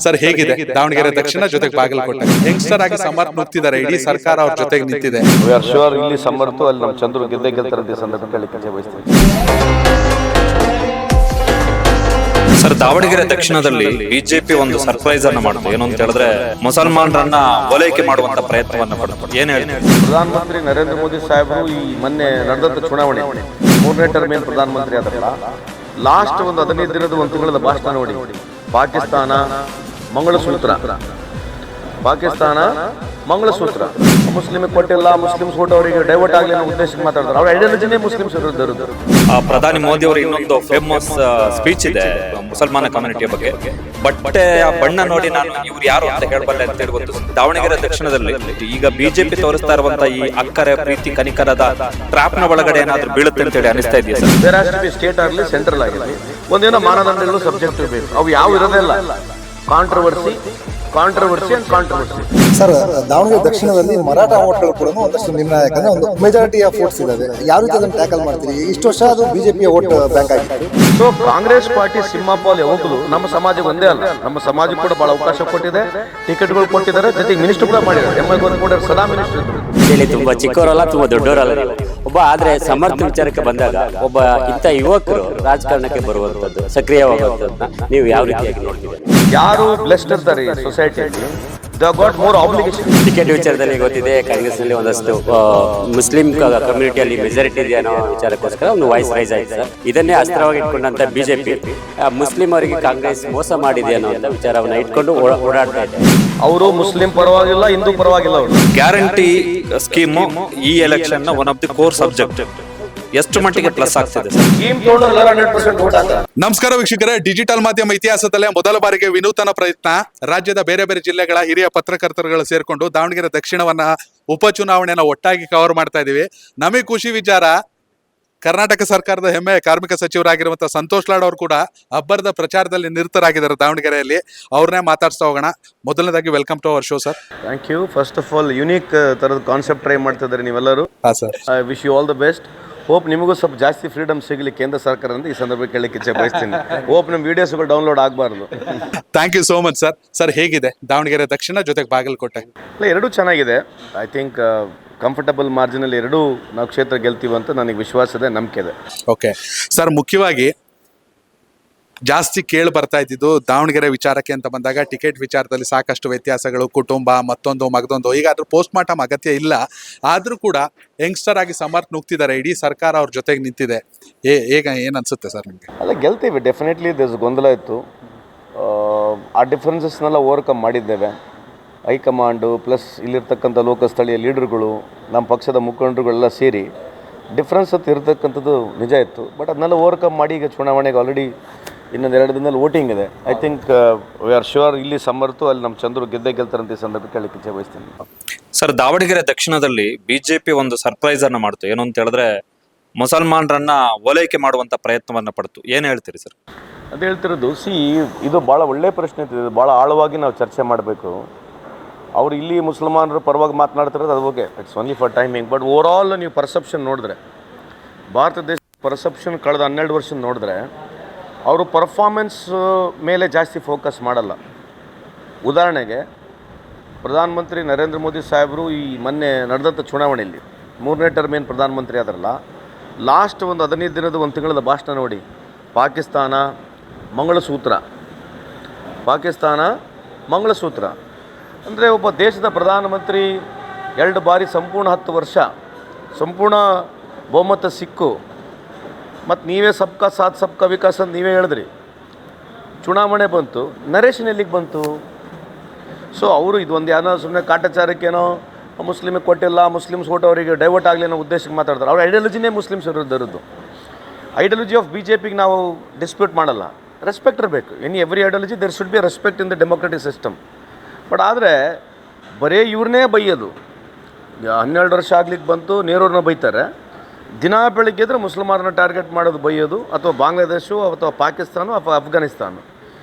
Sir ಹೇಗಿದೆ ದಾವಣಗೆರೆ ದಕ್ಷಿಣ ಜೊತೆಗೆ Bagalkot youngster ಆಗಿ ಸಮರ್ಥ ನುಗ್ತಿದ್ದಾರೆ, ಇಡೀ ಸರ್ಕಾರ ಅವ್ರ ಜೊತೆಗೆ ನಿಂತಿದೆ. ವಿ ಆರ್ ಶೂರ್ ಇಲ್ಲಿ ಸಮರ್ಥ ಅಲ್ಲಿ ನಮ್ಮ ಚಂದ್ರು ಗೆಲ್ತಾರೆ ಸಂದರ್ಭದಲ್ಲಿ ಬಯಸ್ತೀವಿ. ಸರ್, ದಾವಣಗೆರೆ ದಕ್ಷಿಣದಲ್ಲಿ ಬಿಜೆಪಿ ಒಂದು ಸರ್ಪ್ರೈಸ್ ಅನ್ನ ಮಾಡುತ್ತೆ. ಏನು ಅಂತ ಹೇಳಿದ್ರೆ ಮುಸಲ್ಮಾನರನ್ನ ಓಲೈಕೆ ಮಾಡುವಂತ ಪ್ರಯತ್ನವನ್ನ ಪಡ್ತಾರೆ. ಏನ್ ಹೇಳ್ತಾರೆ? ಪ್ರಧಾನಮಂತ್ರಿ ನರೇಂದ್ರ ಮೋದಿ ಸಾಹೇಬರು ಈ ಮೊನ್ನೆ ನಡೆದಂತ ಚುನಾವಣೆ 3ನೇ ಟರ್ಮ್ ಏನು ಪ್ರಧಾನಮಂತ್ರಿ ಆದ್ರಲ್ಲ, ಲಾಸ್ಟ್ ಒಂದು 15 ದಿನದ ಒಂದು ತಿಂಗಳ ಭಾಷಣ ನೋಡಿ, ಪಾಕಿಸ್ತಾನ ಮಂಗಳಸೂತ್ರ ಮುಸ್ಲಿಮ್ ಕೊಟ್ಟಿಲ್ಲ, ಮುಸ್ಲಿಮ್ಸ್ ಓಟ್ ಅವರಿಗೆ ಡೈವರ್ಟ್ ಆಗಲಿ ಅನ್ನೋ ಉದ್ದೇಶಕ್ಕೆ ಮಾತಾಡ್ತಾರೆ. ಅವ್ರ ಐಡಿಯಾಲಜಿನೇ ಮುಸ್ಲಿಮ್ಸ್ ವಿರುದ್ಧ. ಪ್ರಧಾನಿ ಮೋದಿ ಅವರು ಇನ್ನೊಂದು ಫೇಮಸ್ ಸ್ಪೀಚ್ ಇದೆ ಮುಸಲ್ಮಾನ ಕಮ್ಯುನಿಟಿಯ ಬಗ್ಗೆ. ಬಟ್ಟೆ ಬಣ್ಣ ನೋಡಿ ನಾನು ಇವ್ರು ಯಾರು ಅಂತ ಹೇಳಬಲ್ಲೆ ಅಂತ ಹೇಳ್ಬೋದು. ದಾವಣಗೆರೆ ದಕ್ಷಿಣದಲ್ಲಿ ಈಗ ಬಿಜೆಪಿ ತೋರಿಸ್ತಾ ಇರುವಂತ ಈ ಅಕ್ಕರೆ ಪ್ರೀತಿ ಕನಿಕರದ ಟ್ರಾಪ್ ನ ಒಳಗಡೆ ಏನಾದ್ರೂ ಬೀಳುತ್ತೆ ಅಂತ ಹೇಳಿ ಅನಿಸ್ತಾ ಇದೆಯಾ ಸರ್? ಬೇರೆ ಸ್ಟೇಟ್ ಆಗಲಿ ಸೆಂಟ್ರಲ್ ಆಗಲಿ ಒಂದೇನೋ ಮಾನದಂಡಗಳು ಸಬ್ಜೆಕ್ಟಿವ್ ಬೇಕು, ಅವು ಯಾವ ಇರೋದಿಲ್ಲ. ಕಾಂಟ್ರವರ್ಸಿ ಸರ್, ದಾವಣಗೆರೆ ದಕ್ಷಿಣದಲ್ಲಿ ಮರಾಠ ವೋಟ್ಗಳು ಕೂಡ ಒಂದಷ್ಟು ನಿರ್ಣಾಯಕ, ಅಂದ್ರೆ ಒಂದು ಮೆಜಾರಿಟಿ ಆಫ್ ವೋಟ್ಸ್ ಇದಾವೆ. ಯಾವ ರೀತಿ ಅದನ್ನು ಟ್ಯಾಕಲ್ ಮಾಡ್ತೀರಿ? ಇಷ್ಟು ವರ್ಷ ಅದು ಬಿಜೆಪಿಯ ವೋಟ್ ಬ್ಯಾಂಕ್ ಆಗಿತ್ತು. ಸೊ ಕಾಂಗ್ರೆಸ್ ಪಾರ್ಟಿ ಸಿಂಹಪಾಲ್ ಯಾವಾಗಲೂ ನಮ್ಮ ಸಮಾಜಕ್ಕೆ ಒಂದೇ ಅಲ್ಲ, ನಮ್ಮ ಸಮಾಜಕ್ಕೆ ಕೂಡ ಬಹಳ ಅವಕಾಶ ಕೊಟ್ಟಿದೆ, ಟಿಕೆಟ್ಗಳು ಕೊಟ್ಟಿದ್ದಾರೆ, ಜೊತೆಗೆ ಮಿನಿಸ್ಟರ್ ಕೂಡ ಮಾಡಿದ್ದಾರೆ. ಕೂಡ ಸದಾ ಮಿನಿಸ್ಟರ್ ಇಲ್ಲಿ ತುಂಬಾ ಚಿಕ್ಕವರಲ್ಲ, ತುಂಬಾ ದೊಡ್ಡವರಲ್ಲ ಒಬ್ಬ. ಆದ್ರೆ ಸಮರ್ಥ ವಿಚಾರಕ್ಕೆ ಬಂದಾಗ ಒಬ್ಬ ಇಂಥ ಯುವಕರು ರಾಜಕಾರಣಕ್ಕೆ ಬರುವಂತದ್ದು, ಸಕ್ರಿಯವಾಗುವಂತದ್ದನ್ನ ನೀವು ಯಾವ ರೀತಿಯಾಗಿ ನೋಡ್ತೀವಿ? ಯಾರು ಬ್ಲೆಸ್ಡ್ ಇರ್ತಾರೆ ಸೊಸೈಟಿಯಲ್ಲಿ, ಟಿಕೆಟ್ ವಿಚಾರದಲ್ಲಿ ಗೊತ್ತಿದೆ, ಕಾಂಗ್ರೆಸ್ ನಲ್ಲಿ ಒಂದಷ್ಟು ಮುಸ್ಲಿಂ ಕಮ್ಯುನಿಟಿಯಲ್ಲಿ ಮೆಜಾರಿಟಿ ಇದೆ ಅನ್ನೋ ವಿಚಾರಕ್ಕೋಸ್ಕರ ಒಂದು ವಾಯ್ಸ್ ರೈಸ್ ಆಯ್ತು ಸರ್. ಇದನ್ನೇ ಅಸ್ತ್ರವಾಗಿ ಇಟ್ಕೊಂಡಂತ ಬಿಜೆಪಿ ಮುಸ್ಲಿಂ ಅವರಿಗೆ ಕಾಂಗ್ರೆಸ್ ಮೋಸ ಮಾಡಿದೆ ಅನ್ನೋ ವಿಚಾರವನ್ನ ಇಟ್ಕೊಂಡು ಓಡಾಡ್ತಾ ಇದೆ. ಅವರು ಮುಸ್ಲಿಂ ಪರವಾಗಿಲ್ಲ, ಹಿಂದೂ ಪರವಾಗಿಲ್ಲ. ಅವರು ಗ್ಯಾರಂಟಿ ಸ್ಕೀಮ್ ಈ ಎಲೆಕ್ಷನ್ ನ one of the core subject. ಎಷ್ಟು ಮಟ್ಟಿಗೆ ಪ್ಲಸ್ ಆಗ್ತದೆ? ನಮಸ್ಕಾರ ವೀಕ್ಷಕರೇ, ಡಿಜಿಟಲ್ ಮಾಧ್ಯಮ ಇತಿಹಾಸದಲ್ಲೇ ಮೊದಲ ಬಾರಿಗೆ ವಿನೂತನ ಪ್ರಯತ್ನ. ರಾಜ್ಯದ ಬೇರೆ ಬೇರೆ ಜಿಲ್ಲೆಗಳ ಹಿರಿಯ ಪತ್ರಕರ್ತರುಗಳು ಸೇರ್ಕೊಂಡು ದಾವಣಗೆರೆ ದಕ್ಷಿಣವನ್ನ ಉಪಚುನಾವಣೆಯನ್ನ ಒಟ್ಟಾಗಿ ಕವರ್ ಮಾಡ್ತಾ ಇದೀವಿ. ನಮಗೆ ಖುಷಿ ವಿಚಾರ, ಕರ್ನಾಟಕ ಸರ್ಕಾರದ ಹೆಮ್ಮೆ ಕಾರ್ಮಿಕ ಸಚಿವರಾಗಿರುವಂತಹ ಸಂತೋಷ್ ಲಾಡ್ ಅವರು ಕೂಡ ಅಬ್ಬರದ ಪ್ರಚಾರದಲ್ಲಿ ನಿರತರಾಗಿದ್ದಾರೆ ದಾವಣಗೆರೆಯಲ್ಲಿ. ಅವ್ರನ್ನೇ ಮಾತಾಡ್ಸ್ತಾ ಹೋಗೋಣ. ಮೊದಲನೇದಾಗಿ welcome to our show sir. Thank you. First of all unique ತರದ ಕಾನ್ಸೆಪ್ಟ್ ಟ್ರೈ ಮಾಡ್ತಿದ್ದಾರೆ ನೀವೆಲ್ಲರೂ. I wish you all the best. Hope ನಿಮಗೂ ಸ್ವಲ್ಪ ಜಾಸ್ತಿ ಫ್ರೀಡಮ್ ಸಿಗಲಿ ಕೇಂದ್ರ ಸರ್ಕಾರದಿಂದ ಈ ಸಂದರ್ಭಕ್ಕೆ ಕೇಳಲಿಕ್ಕೆ ಇಚ್ಛೆ ಬಯಸ್ತೀನಿ. ಹೋಪ್ ನಮ್ಮ ವಿಡಿಯೋಸ್ಗಳು ಡೌನ್ಲೋಡ್ ಆಗಬಾರ್ದು. Thank you so much sir. Sir ಹೇಗಿದೆ ದಾವಣಗೆರೆ ದಕ್ಷಿಣ ಜೊತೆಗೆ ಬಾಗಲಕೋಟೆ? ಇಲ್ಲ, ಎರಡೂ ಚೆನ್ನಾಗಿದೆ. ಐ ಥಿಂಕ್ ಕಂಫರ್ಟಬಲ್ ಮಾರ್ಜಿನಲ್ಲಿ ಎರಡೂ ನಾವು ಕ್ಷೇತ್ರ ಗೆಲ್ತೀವಿ ಅಂತ ನನಗೆ ವಿಶ್ವಾಸ ಇದೆ, ನಂಬಿಕೆ ಇದೆ. ಓಕೆ ಸರ್, ಮುಖ್ಯವಾಗಿ ಜಾಸ್ತಿ ಕೇಳಿ ಬರ್ತಾ ಇದ್ದಿದ್ದು ದಾವಣಗೆರೆ ವಿಚಾರಕ್ಕೆ ಅಂತ ಬಂದಾಗ ಟಿಕೆಟ್ ವಿಚಾರದಲ್ಲಿ ಸಾಕಷ್ಟು ವ್ಯತ್ಯಾಸಗಳು, ಕುಟುಂಬ ಮತ್ತೊಂದು ಮಗದೊಂದು. ಈಗ ಅದ್ರ ಪೋಸ್ಟ್ ಮಾರ್ಟಮ್ ಅಗತ್ಯ ಇಲ್ಲ, ಆದ್ರೂ ಕೂಡ ಯಂಗ್ಸ್ಟರ್ ಆಗಿ ಸಮರ್ಥ ನುಗ್ತಿದ್ದಾರೆ, ಇಡೀ ಸರ್ಕಾರ ಅವ್ರ ಜೊತೆಗೆ ನಿಂತಿದೆ. ಏನ್ ಅನ್ಸುತ್ತೆ ಸರ್ ನಿಮಗೆ? ಅಲ್ಲ, ಗೆಲ್ತೀವಿ ಡೆಫಿನೆಟ್ಲಿ. ದಿಸ್ ಗೊಂದಲ ಇತ್ತು, ಆ ಡಿಫ್ರೆನ್ಸಸ್ನೆಲ್ಲ ಓವರ್ಕಮ್ ಮಾಡಿದ್ದೇವೆ. ಹೈಕಮಾಂಡು ಪ್ಲಸ್ ಇಲ್ಲಿರ್ತಕ್ಕಂಥ ಲೋಕಸ್ಥಳೀಯ ಲೀಡರ್ಗಳು, ನಮ್ಮ ಪಕ್ಷದ ಮುಖಂಡರುಗಳೆಲ್ಲ ಸೇರಿ ಡಿಫ್ರೆನ್ಸ್ ಅಂತ ಇರತಕ್ಕಂಥದ್ದು ನಿಜ ಇತ್ತು. ಬಟ್ ಅದನ್ನೆಲ್ಲ ಓವರ್ಕಮ್ ಮಾಡಿ ಈಗ ಚುನಾವಣೆಗೆ ಆಲ್ರೆಡಿ ಇನ್ನೊಂದು 2 ದಿನದಲ್ಲಿ ವೋಟಿಂಗ್ ಇದೆ. I think we are sure ಇಲ್ಲಿ ಸಮರ್ಥ ಅಲ್ಲಿ ನಮ್ಮ ಚಂದ್ರು ಗೆಲ್ತಾರೆ ಅಂತ ಈ ಸಂದರ್ಭಕ್ಕೆ ಕೇಳಲಿಕ್ಕೆ ಇಚ್ಛೆ ಬಯಸ್ತೀನಿ. ಸರ್, ದಾವಣಗೆರೆ ದಕ್ಷಿಣದಲ್ಲಿ ಬಿಜೆಪಿ ಒಂದು ಸರ್ಪ್ರೈಸ್ ಅನ್ನ ಮಾಡ್ತು. ಏನು ಅಂತ ಹೇಳಿದ್ರೆ ಮುಸಲ್ಮಾನರನ್ನ ಓಲೈಕೆ ಮಾಡುವಂತ ಪ್ರಯತ್ನವನ್ನ ಪಡ್ತು. ಏನ್ ಹೇಳ್ತೀರಿ ಸರ್? ಅದು ಹೇಳ್ತಿರೋದು, ಇದು ಭಾಳ ಒಳ್ಳೆಯ ಪ್ರಶ್ನೆ ಇದೆ. ಭಾಳ ಆಳವಾಗಿ ನಾವು ಚರ್ಚೆ ಮಾಡಬೇಕು. ಅವರು ಇಲ್ಲಿ ಮುಸಲ್ಮಾನರ ಪರವಾಗಿ ಮಾತನಾಡ್ತಿರೋದು ಅದು okay, it's only for timing. But over all ನೀವು ಪರ್ಸೆಪ್ಷನ್ ನೋಡಿದ್ರೆ, ಭಾರತ ದೇಶ ಪರ್ಸೆಪ್ಷನ್ ಕಳೆದ 12 ವರ್ಷ ನೋಡಿದ್ರೆ ಅವರು ಪರ್ಫಾರ್ಮೆನ್ಸ್ ಮೇಲೆ ಜಾಸ್ತಿ ಫೋಕಸ್ ಮಾಡಲ್ಲ. ಉದಾಹರಣೆಗೆ ಪ್ರಧಾನಮಂತ್ರಿ ನರೇಂದ್ರ ಮೋದಿ ಸಾಹೇಬರು ಈ ಮೊನ್ನೆ ನಡೆದಂಥ ಚುನಾವಣೆಯಲ್ಲಿ 3ನೇ ಟರ್ಮ್ ಏನು ಪ್ರಧಾನಮಂತ್ರಿ ಆದ್ರಲ್ಲ, ಲಾಸ್ಟ್ ಒಂದು 15 ದಿನದ ಒಂದು ತಿಂಗಳ ಭಾಷಣ ನೋಡಿ, ಪಾಕಿಸ್ತಾನ ಮಂಗಳಸೂತ್ರ ಅಂದರೆ ಒಬ್ಬ ದೇಶದ ಪ್ರಧಾನಮಂತ್ರಿ 2 ಬಾರಿ ಸಂಪೂರ್ಣ 10 ವರ್ಷ ಸಂಪೂರ್ಣ ಬಹುಮತ ಸಿಕ್ಕು, ಮತ್ತು ನೀವೇ ಸಬ್ಕಾ ಸಾಥ್ ಸಬ್ಕಾ ವಿಕಾಸ್ ಅಂತ ನೀವೇ ಹೇಳಿದ್ರಿ. ಚುನಾವಣೆ ಬಂತು, ನರೇಶನ್ ಎಲ್ಲಿಗೆ ಬಂತು? ಸೊ ಅವರು ಇದೊಂದು ಏನೋ ಸುಮ್ಮನೆ ಕಾಟಾಚಾರಕ್ಕೇನೋ ಮುಸ್ಲಿಮಿಗೆ ಕೊಟ್ಟಿಲ್ಲ, ಮುಸ್ಲಿಮ್ಸ್ ಓಟ್ ಅವರಿಗೆ ಡೈವರ್ಟ್ ಆಗಲಿ ಅನ್ನೋ ಉದ್ದೇಶಕ್ಕೆ ಮಾತಾಡ್ತಾರೆ. ಅವ್ರ ಐಡಿಯಾಲಜಿನೇ ಮುಸ್ಲಿಮ್ಸ್ ವಿರುದ್ಧ. ಐಡಿಯಾಲಜಿ ಆಫ್ BJPಗೆ ನಾವು ಡಿಸ್ಪ್ಯೂಟ್ ಮಾಡಲ್ಲ, ರೆಸ್ಪೆಕ್ಟ್ ಇರಬೇಕು. Every ideology there should be respect in the democratic system. But ಆದರೆ ಬರೀ ಇವ್ರನ್ನೇ ಬೈಯೋದು. 12 ವರ್ಷ ಆಗ್ಲಿಕ್ಕೆ ಬಂತು, ನೆಹರೂರನ್ನ ಬೈತಾರೆ. ದಿನ ಬೆಳಗ್ಗೆ ಇದ್ದರೆ ಮುಸಲ್ಮಾನರನ್ನ ಟಾರ್ಗೆಟ್ ಮಾಡೋದು, ಬೈಯೋದು, ಅಥವಾ ಬಾಂಗ್ಲಾದೇಶ ಅಥವಾ ಪಾಕಿಸ್ತಾನ ಅಥವಾ ಅಫ್ಘಾನಿಸ್ತಾನ.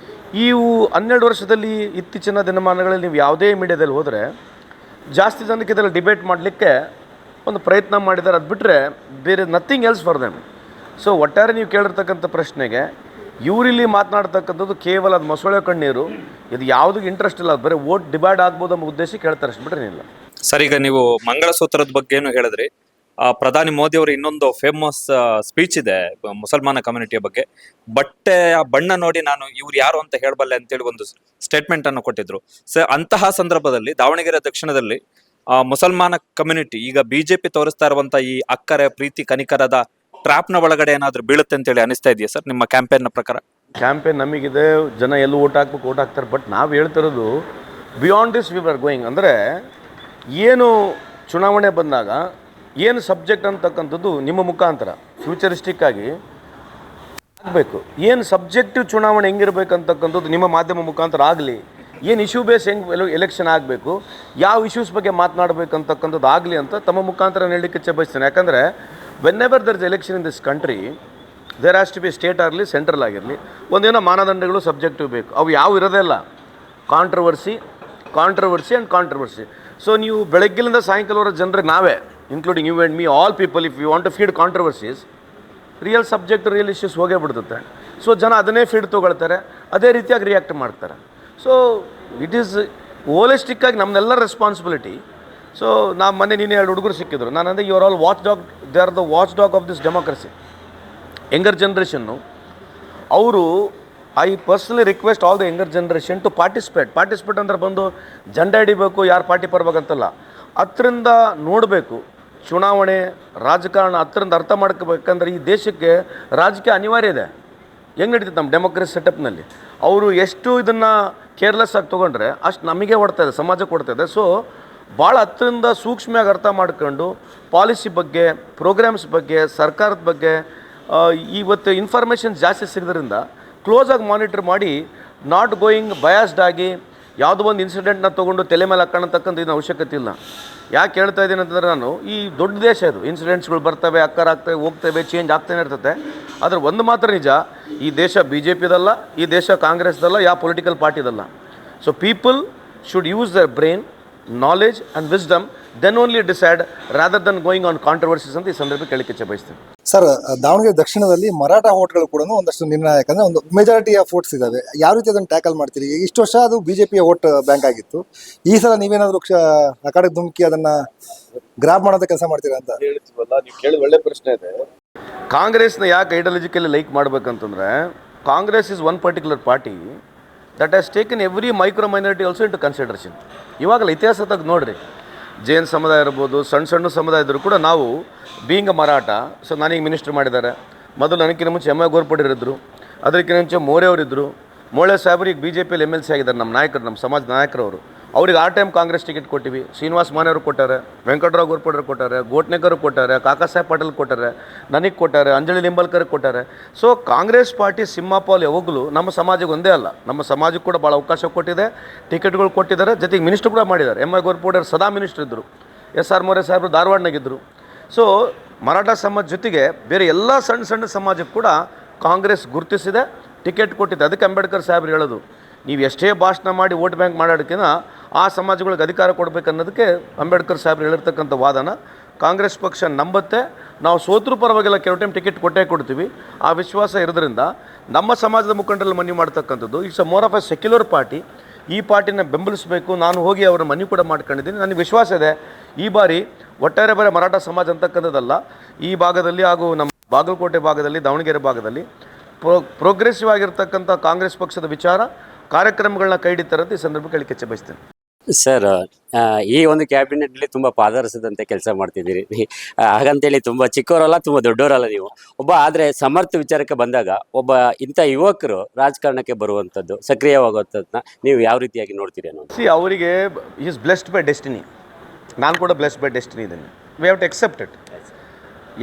ಇವು 12 ವರ್ಷದಲ್ಲಿ ಇತ್ತೀಚಿನ ದಿನಮಾನಗಳಲ್ಲಿ ನೀವು ಯಾವುದೇ ಮೀಡಿಯಾದಲ್ಲಿ ಹೋದರೆ ಜಾಸ್ತಿ ಜನಕ್ಕೆ ಇದೆಲ್ಲ ಡಿಬೇಟ್ ಮಾಡಲಿಕ್ಕೆ ಒಂದು ಪ್ರಯತ್ನ ಮಾಡಿದ್ದಾರೆ. ಅದು ಬಿಟ್ಟರೆ ಬೇರೆ nothing else for them. So ಒಟ್ಟಾರೆ ನೀವು ಕೇಳಿರ್ತಕ್ಕಂಥ ಪ್ರಶ್ನೆಗೆ ಇವರಿಲ್ಲಿ ಮಾತನಾಡ್ತಕ್ಕಂಥದ್ದು ಕೇವಲ ಅದು ಮೊಸಳೆ ಕಣ್ಣೀರು, ಇದು ಯಾವುದಕ್ಕೆ ಇಂಟ್ರೆಸ್ಟ್ ಇಲ್ಲ, ಅದು ಬರೀ ವೋಟ್ ಡಿವೈಡ್ ಆಗ್ಬೋದು ಅನ್ನೋ ಉದ್ದೇಶಕ್ಕೆ ಹೇಳ್ತಾರೆ ಅಷ್ಟು ಬಿಟ್ಟರೆ ಏನಿಲ್ಲ. ಸರ್, ಈಗ ನೀವು ಮಂಗಳಸೂತ್ರದ ಬಗ್ಗೆ ಏನು ಹೇಳಿದ್ರಿ, ಪ್ರಧಾನಿ ಮೋದಿ ಅವರ ಇನ್ನೊಂದು ಫೇಮಸ್ ಸ್ಪೀಚ್ ಇದೆ ಮುಸಲ್ಮಾನ ಕಮ್ಯುನಿಟಿಯ ಬಗ್ಗೆ. ಬಟ್ಟೆ ಆ ಬಣ್ಣ ನೋಡಿ ನಾನು ಇವ್ರು ಯಾರು ಅಂತ ಹೇಳಬಲ್ಲೆ ಅಂತೇಳಿ ಒಂದು ಸ್ಟೇಟ್ಮೆಂಟ್ ಅನ್ನು ಕೊಟ್ಟಿದ್ರು. ಸರ್, ಅಂತಹ ಸಂದರ್ಭದಲ್ಲಿ ದಾವಣಗೆರೆ ದಕ್ಷಿಣದಲ್ಲಿ ಮುಸಲ್ಮಾನ ಕಮ್ಯುನಿಟಿ ಈಗ ಬಿಜೆಪಿ ತೋರಿಸ್ತಾ ಇರುವಂತ ಈ ಅಕ್ಕರೆ ಪ್ರೀತಿ ಕನಿಕರದ ಟ್ರಾಪ್ ನ ಒಳಗಡೆ ಏನಾದ್ರೂ ಬೀಳುತ್ತೆ ಅಂತೇಳಿ ಅನಿಸ್ತಾ ಇದೆಯಾ ಸರ್ ನಿಮ್ಮ ಕ್ಯಾಂಪೇನ್ ನ ಪ್ರಕಾರ? ಕ್ಯಾಂಪೇನ್ ನಮಗಿದೆ, ಜನ ಎಲ್ಲೂ ಓಟ್ ಹಾಕ್ಬೇಕು, ಓಟ್ ಹಾಕ್ತಾರೆ. ಬಟ್ ನಾವು ಹೇಳ್ತಿರೋದು beyond this we are going. ಅಂದರೆ ಏನು ಚುನಾವಣೆ ಬಂದಾಗ ಏನು ಸಬ್ಜೆಕ್ಟ್ ಅಂತಕ್ಕಂಥದ್ದು ನಿಮ್ಮ ಮುಖಾಂತರ ಫ್ಯೂಚರಿಸ್ಟಿಕ್ ಆಗಿ ಆಗಬೇಕು. ಏನು ಸಬ್ಜೆಕ್ಟಿವ್ ಚುನಾವಣೆ ಹೆಂಗಿರ್ಬೇಕಂತಕ್ಕಂಥದ್ದು ನಿಮ್ಮ ಮಾಧ್ಯಮ ಮುಖಾಂತರ ಆಗಲಿ. ಏನು ಇಶ್ಯೂ ಬೇಸ್ ಹೆಂಗೆ ಎಲೆಕ್ಷನ್ ಆಗಬೇಕು, ಯಾವ ಇಶ್ಯೂಸ್ ಬಗ್ಗೆ ಮಾತನಾಡಬೇಕಂತಕ್ಕಂಥದ್ದು ಆಗಲಿ ಅಂತ ತಮ್ಮ ಮುಖಾಂತರ ಹೇಳಲಿಕ್ಕೆ ಇಚ್ಛೆ ಬಯಸ್ತೇನೆ. ಯಾಕಂದರೆ whenever there is election in this country, there has to be state ಆಗಲಿ ಸೆಂಟ್ರಲ್ ಆಗಿರಲಿ, ಒಂದೇನೋ ಮಾನದಂಡಗಳು ಸಬ್ಜೆಕ್ಟಿವ್ ಬೇಕು. ಅವು ಯಾವ ಇರೋದೇ ಕಾಂಟ್ರವರ್ಸಿ ಆ್ಯಂಡ್ ಕಾಂಟ್ರವರ್ಸಿ. ಸೊ ನೀವು ಬೆಳಗ್ಗಿನಿಂದ ಸಾಯಂಕಾಲವರೆಗೆ ಜನರಿಗೆ ನಾವೇ including you and me all people, if you want to feed controversies, real subject real issues ಹೋಗೇ ಬಿಡ್ತದೆ. ಸೊ ಜನ ಅದನ್ನೇ ಫೀಡ್ ತೊಗೊಳ್ತಾರೆ, ಅದೇ ರೀತಿಯಾಗಿ ರಿಯಾಕ್ಟ್ ಮಾಡ್ತಾರೆ. ಸೊ ಇಟ್ ಈಸ್ ಹೋಲಿಸ್ಟಿಕ್ಕಾಗಿ ನಮ್ಮನ್ನೆಲ್ಲ ರೆಸ್ಪಾನ್ಸಿಬಿಲಿಟಿ. ಸೊ ನಾವು ಮೊನ್ನೆ ನೀನು 2 ಹುಡುಗರು ಸಿಕ್ಕಿದ್ರು, ನಾನು ಅಂದರೆ you are all watch dog, they are the watch dog of this democracy. Younger ಜನ್ರೇಷನ್ನು ಅವರು, I personally request all the younger generation to participate ಅಂದರೆ ಬಂದು ಜಂಡ ಹಿಡಿಬೇಕು, ಯಾರು ಪಾರ್ಟಿ ಪರ್ಬೇಕಂತಲ್ಲ, ಹತ್ತರಿಂದ ನೋಡಬೇಕು ಚುನಾವಣೆ ರಾಜಕಾರಣ, ಹತ್ತರಿಂದ ಅರ್ಥ ಮಾಡ್ಕೋಬೇಕಂದ್ರೆ ಈ ದೇಶಕ್ಕೆ ರಾಜಕೀಯ ಅನಿವಾರ್ಯ ಇದೆ. ಹೆಂಗೆ ನಡೀತದೆ ನಮ್ಮ ಡೆಮೋಕ್ರಸಿ ಸೆಟಪ್ನಲ್ಲಿ. ಅವರು ಎಷ್ಟು ಇದನ್ನು ಕೇರ್ಲೆಸ್ ಆಗಿ ತೊಗೊಂಡ್ರೆ ಅಷ್ಟು ನಮಗೆ ಹೊಡ್ತಾಯಿದೆ, ಸಮಾಜಕ್ಕೆ ಹೊಡ್ತಾಯಿದೆ. ಸೊ ಭಾಳ ಹತ್ತರಿಂದ ಸೂಕ್ಷ್ಮವಾಗಿ ಅರ್ಥ ಮಾಡ್ಕೊಂಡು ಪಾಲಿಸಿ ಬಗ್ಗೆ, ಪ್ರೋಗ್ರಾಮ್ಸ್ ಬಗ್ಗೆ, ಸರ್ಕಾರದ ಬಗ್ಗೆ ಇವತ್ತು ಇನ್ಫಾರ್ಮೇಷನ್ ಜಾಸ್ತಿ ಸಿಗೋದ್ರಿಂದ ಕ್ಲೋಸಾಗಿ ಮಾನಿಟರ್ ಮಾಡಿ, ನಾಟ್ ಗೋಯಿಂಗ್ ಬಯಾಸ್ಡ್ ಆಗಿ ಯಾವುದೋ ಒಂದು ಇನ್ಸಿಡೆಂಟ್ನ ತೊಗೊಂಡು ತಲೆ ಮೇಲೆ ಹಾಕೋಣತಕ್ಕಂಥ ಇದನ್ನ ಅವಶ್ಯಕತೆ ಇಲ್ಲ. ಯಾಕೆ ಹೇಳ್ತಾ ಇದ್ದೀನಿ ಅಂತಂದರೆ, ನಾನು ಈ ದೊಡ್ಡ ದೇಶ ಇದು, ಇನ್ಸಿಡೆಂಟ್ಸ್ಗಳು ಬರ್ತವೆ, ಅಕ್ಕರಾಗ್ತವೆ, ಹೋಗ್ತವೆ, ಚೇಂಜ್ ಆಗ್ತಾನೆ ಇರ್ತದೆ. ಆದರೆ ಒಂದು ಮಾತ್ರ ನಿಜ, ಈ ದೇಶ ಬಿ ಜೆ ಪಿದಲ್ಲ, ಈ ದೇಶ ಕಾಂಗ್ರೆಸ್ದಲ್ಲ, ಯಾವ ಪೊಲಿಟಿಕಲ್ ಪಾರ್ಟಿದಲ್ಲ. So people should use their brain, knowledge and wisdom, then only decide rather than going on controversies ಅಂತ ಈ ಸಂದರ್ಭಕ್ಕೆ ಕೇಳಕ್ಕೆ ಇಚ್ಛೆ ಬಯಸ್ತೀನಿ. ಸರ್, ದಾವಣಗೆರೆ ದಕ್ಷಿಣದಲ್ಲಿ ಮರಾಠ ಓಟ್ಗಳು ಕೂಡ ಒಂದಷ್ಟು ನಿರ್ಣಾಯಕ, ಅಂದ್ರೆ ಒಂದು ಮೆಜಾರಿಟಿ ಆಫ್ ವೋಟ್ಸ್ ಇದಾವೆ. ಯಾವ ರೀತಿ ಅದನ್ನು ಟ್ಯಾಕಲ್ ಮಾಡ್ತೀರಿ? ಇಷ್ಟು ವರ್ಷ ಅದು ಬಿಜೆಪಿಯ ವೋಟ್ ಬ್ಯಾಂಕ್ ಆಗಿತ್ತು, ಈ ಸಲ ನೀವೇನಾದರೂ ಆ ಕಡೆ ಧುಮುಕಿ ಅದನ್ನ ಗ್ರಾಬ್ ಮಾಡೋದ ಕೆಲಸ ಮಾಡ್ತೀರಾ ಅಂತ ಹೇಳ್ತೀವಲ್ಲ. ನೀವು ಕೇಳಿದ ಒಳ್ಳೆ ಪ್ರಶ್ನೆ ಇದೆ. ಕಾಂಗ್ರೆಸ್ನ ಯಾಕೆ ಐಡಿಯಾಲಜಿಕಲಿ ಲೈಕ್ ಮಾಡ್ಬೇಕಂತಂದ್ರೆ, Congress is one particular party that has taken every micro minority also into consideration. ಇವಾಗಲ್ಲ ಇತಿಹಾಸದಾಗ ನೋಡ್ರಿ, ಜೈನ್ ಸಮುದಾಯ ಇರ್ಬೋದು, ಸಣ್ಣ ಸಮುದಾಯ ಇದ್ದರೂ ಕೂಡ ನಾವು ಬೀಂಗ್ ಮರಾಠ. ಸೊ ನನಗೆ ಮಿನಿಸ್ಟರ್ ಮಾಡಿದ್ದಾರೆ. ಮೊದಲು ನನಗಿಂತ ಮುಂಚೆ ಎಮ್ ಐ ಗೋರ್ಪಡಿರಿದ್ರು, ಅದಕ್ಕಿಂತ ಮುಂಚೆ ಮೋರೆಯವರಿದ್ದರು. ಮೋಳೆ ಸಾಹೇಬ್ರಿಗೆ ಬಿ ಜೆ ಪಿಯಲ್ಲಿ ಎಮ್ ಎಲ್ ಸಿ ಆಗಿದ್ದಾರೆ, ನಮ್ಮ ನಾಯಕರು, ನಮ್ಮ ಸಮಾಜ ನಾಯಕರವರು. ಅವ್ರಿಗೆ ಆ ಟೈಮ್ ಕಾಂಗ್ರೆಸ್ ಟಿಕೆಟ್ ಕೊಟ್ಟಿವಿ. ಶ್ರೀನಿವಾಸ್ ಮಾನೆಯವರು ಕೊಟ್ಟಾರೆ, ವೆಂಕಟರಾವ್ ಗೋರ್ಪಡ್ರು ಕೊಟ್ಟಾರೆ, ಗೋಟ್ನೇಕರ್ ಕೊಟ್ಟಾರೆ, ಕಾಕಾ ಸಾಹೇಬ್ ಪಾಟೀಲ್ ಕೊಟ್ಟಾರೆ, ನನಗೆ ಕೊಟ್ಟಾರೆ, ಅಂಜಲಿ ನಿಂಬಲ್ಕರ್ ಕೊಟ್ಟಾರೆ. ಸೊ ಕಾಂಗ್ರೆಸ್ ಪಾರ್ಟಿ ಸಿಂಹಾಪಾಲ್ ಯಾವಾಗಲೂ ನಮ್ಮ ಸಮಾಜಕ್ಕೆ ಒಂದೇ ಅಲ್ಲ, ನಮ್ಮ ಸಮಾಜಕ್ಕೆ ಕೂಡ ಭಾಳ ಅವಕಾಶ ಕೊಟ್ಟಿದೆ, ಟಿಕೆಟ್ಗಳು ಕೊಟ್ಟಿದ್ದಾರೆ, ಜೊತೆಗೆ ಮಿನಿಸ್ಟರ್ ಕೂಡ ಮಾಡಿದ್ದಾರೆ. ಎಮ್ ಐ ಗೋರ್ಪಡ್ರು ಸದಾ ಮಿನಿಸ್ಟರ್ ಇದ್ದರು. SR ಮೋರೆ ಸಾಹೇಬರು ಧಾರವಾಡನಾಗಿದ್ದರು. ಸೊ ಮರಾಠ ಸಮಾಜ ಜೊತೆಗೆ ಬೇರೆ ಎಲ್ಲ ಸಣ್ಣ ಸಮಾಜಕ್ಕೆ ಕೂಡ ಕಾಂಗ್ರೆಸ್ ಗುರುತಿಸಿದೆ, ಟಿಕೆಟ್ ಕೊಟ್ಟಿದೆ. ಅದಕ್ಕೆ ಅಂಬೇಡ್ಕರ್ ಸಾಹೇಬ್ರು ಹೇಳೋದು, ನೀವು ಎಷ್ಟೇ ಭಾಷಣ ಮಾಡಿ ವೋಟ್ ಬ್ಯಾಂಕ್ ಮಾಡೋದಕ್ಕಿಂತ ಆ ಸಮಾಜಗಳಿಗೆ ಅಧಿಕಾರ ಕೊಡಬೇಕು ಅನ್ನೋದಕ್ಕೆ ಅಂಬೇಡ್ಕರ್ ಸಾಹೇಬ್ರು ಹೇಳಿರ್ತಕ್ಕಂಥ ವಾದನ ಕಾಂಗ್ರೆಸ್ ಪಕ್ಷ ನಂಬುತ್ತೆ. ನಾವು ಸೋತರೂ ಪರವಾಗಿಲ್ಲ, ಕೆಲವು ಟೈಮ್ ಟಿಕೆಟ್ ಕೊಟ್ಟೇ ಕೊಡ್ತೀವಿ. ಆ ವಿಶ್ವಾಸ ಇರೋದ್ರಿಂದ ನಮ್ಮ ಸಮಾಜದ ಮುಖಂಡರಲ್ಲಿ ಮನವಿ ಮಾಡ್ತಕ್ಕಂಥದ್ದು, it's a more of A secular party. ಈ ಪಾರ್ಟಿನ ಬೆಂಬಲಿಸಬೇಕು. ನಾನು ಹೋಗಿ ಅವರ ಮನವಿ ಕೂಡ ಮಾಡ್ಕೊಂಡಿದ್ದೀನಿ. ನನಗೆ ವಿಶ್ವಾಸ ಇದೆ, ಈ ಬಾರಿ ಒಟ್ಟಾರೆ ಬರೀ ಮರಾಠ ಸಮಾಜ ಅಂತಕ್ಕಂಥದ್ದಲ್ಲ, ಈ ಭಾಗದಲ್ಲಿ ಹಾಗೂ ನಮ್ಮ ಬಾಗಲಕೋಟೆ ಭಾಗದಲ್ಲಿ, ದಾವಣಗೆರೆ ಭಾಗದಲ್ಲಿ ಪ್ರೋಗ್ರೆಸಿವ್ ಆಗಿರ್ತಕ್ಕಂಥ ಕಾಂಗ್ರೆಸ್ ಪಕ್ಷದ ವಿಚಾರ ಕಾರ್ಯಕ್ರಮಗಳನ್ನ ಕೈ ಹಿಡಿತಾರೆ ಅಂತ ಈ ಸಂದರ್ಭಕ್ಕೆ ಹೇಳಿಕೆ ಇಚ್ಛೆ ಬಯಸ್ತೇನೆ. ಸರ್, ಈ ಒಂದು ಕ್ಯಾಬಿನೆಟ್ಲಿ ತುಂಬ ಪಾದರಸದಂತೆ ಕೆಲಸ ಮಾಡ್ತಿದ್ದೀರಿ. ಹಾಗಂತೇಳಿ ತುಂಬ ಚಿಕ್ಕವರಲ್ಲ, ತುಂಬ ದೊಡ್ಡವರಲ್ಲ ನೀವು. ಆದರೆ ಸಮರ್ಥ ವಿಚಾರಕ್ಕೆ ಬಂದಾಗ ಒಬ್ಬ ಇಂಥ ಯುವಕರು ರಾಜಕಾರಣಕ್ಕೆ ಬರುವಂಥದ್ದು, ಸಕ್ರಿಯವಾಗುವಂಥದ್ದನ್ನ ನೀವು ಯಾವ ರೀತಿಯಾಗಿ ನೋಡ್ತೀರಿ ಅನ್ನೋದು? ಅವರಿಗೆ ಈಸ್ ಬ್ಲೆಸ್ಡ್ ಬೈ ಡೆಸ್ಟಿನಿ. ನಾನು ಕೂಡ ಬ್ಲೆಸ್ಡ್ ಬೈ ಡೆಸ್ಟಿನಿ ಇದ್ದೀನಿ. We have to accept it.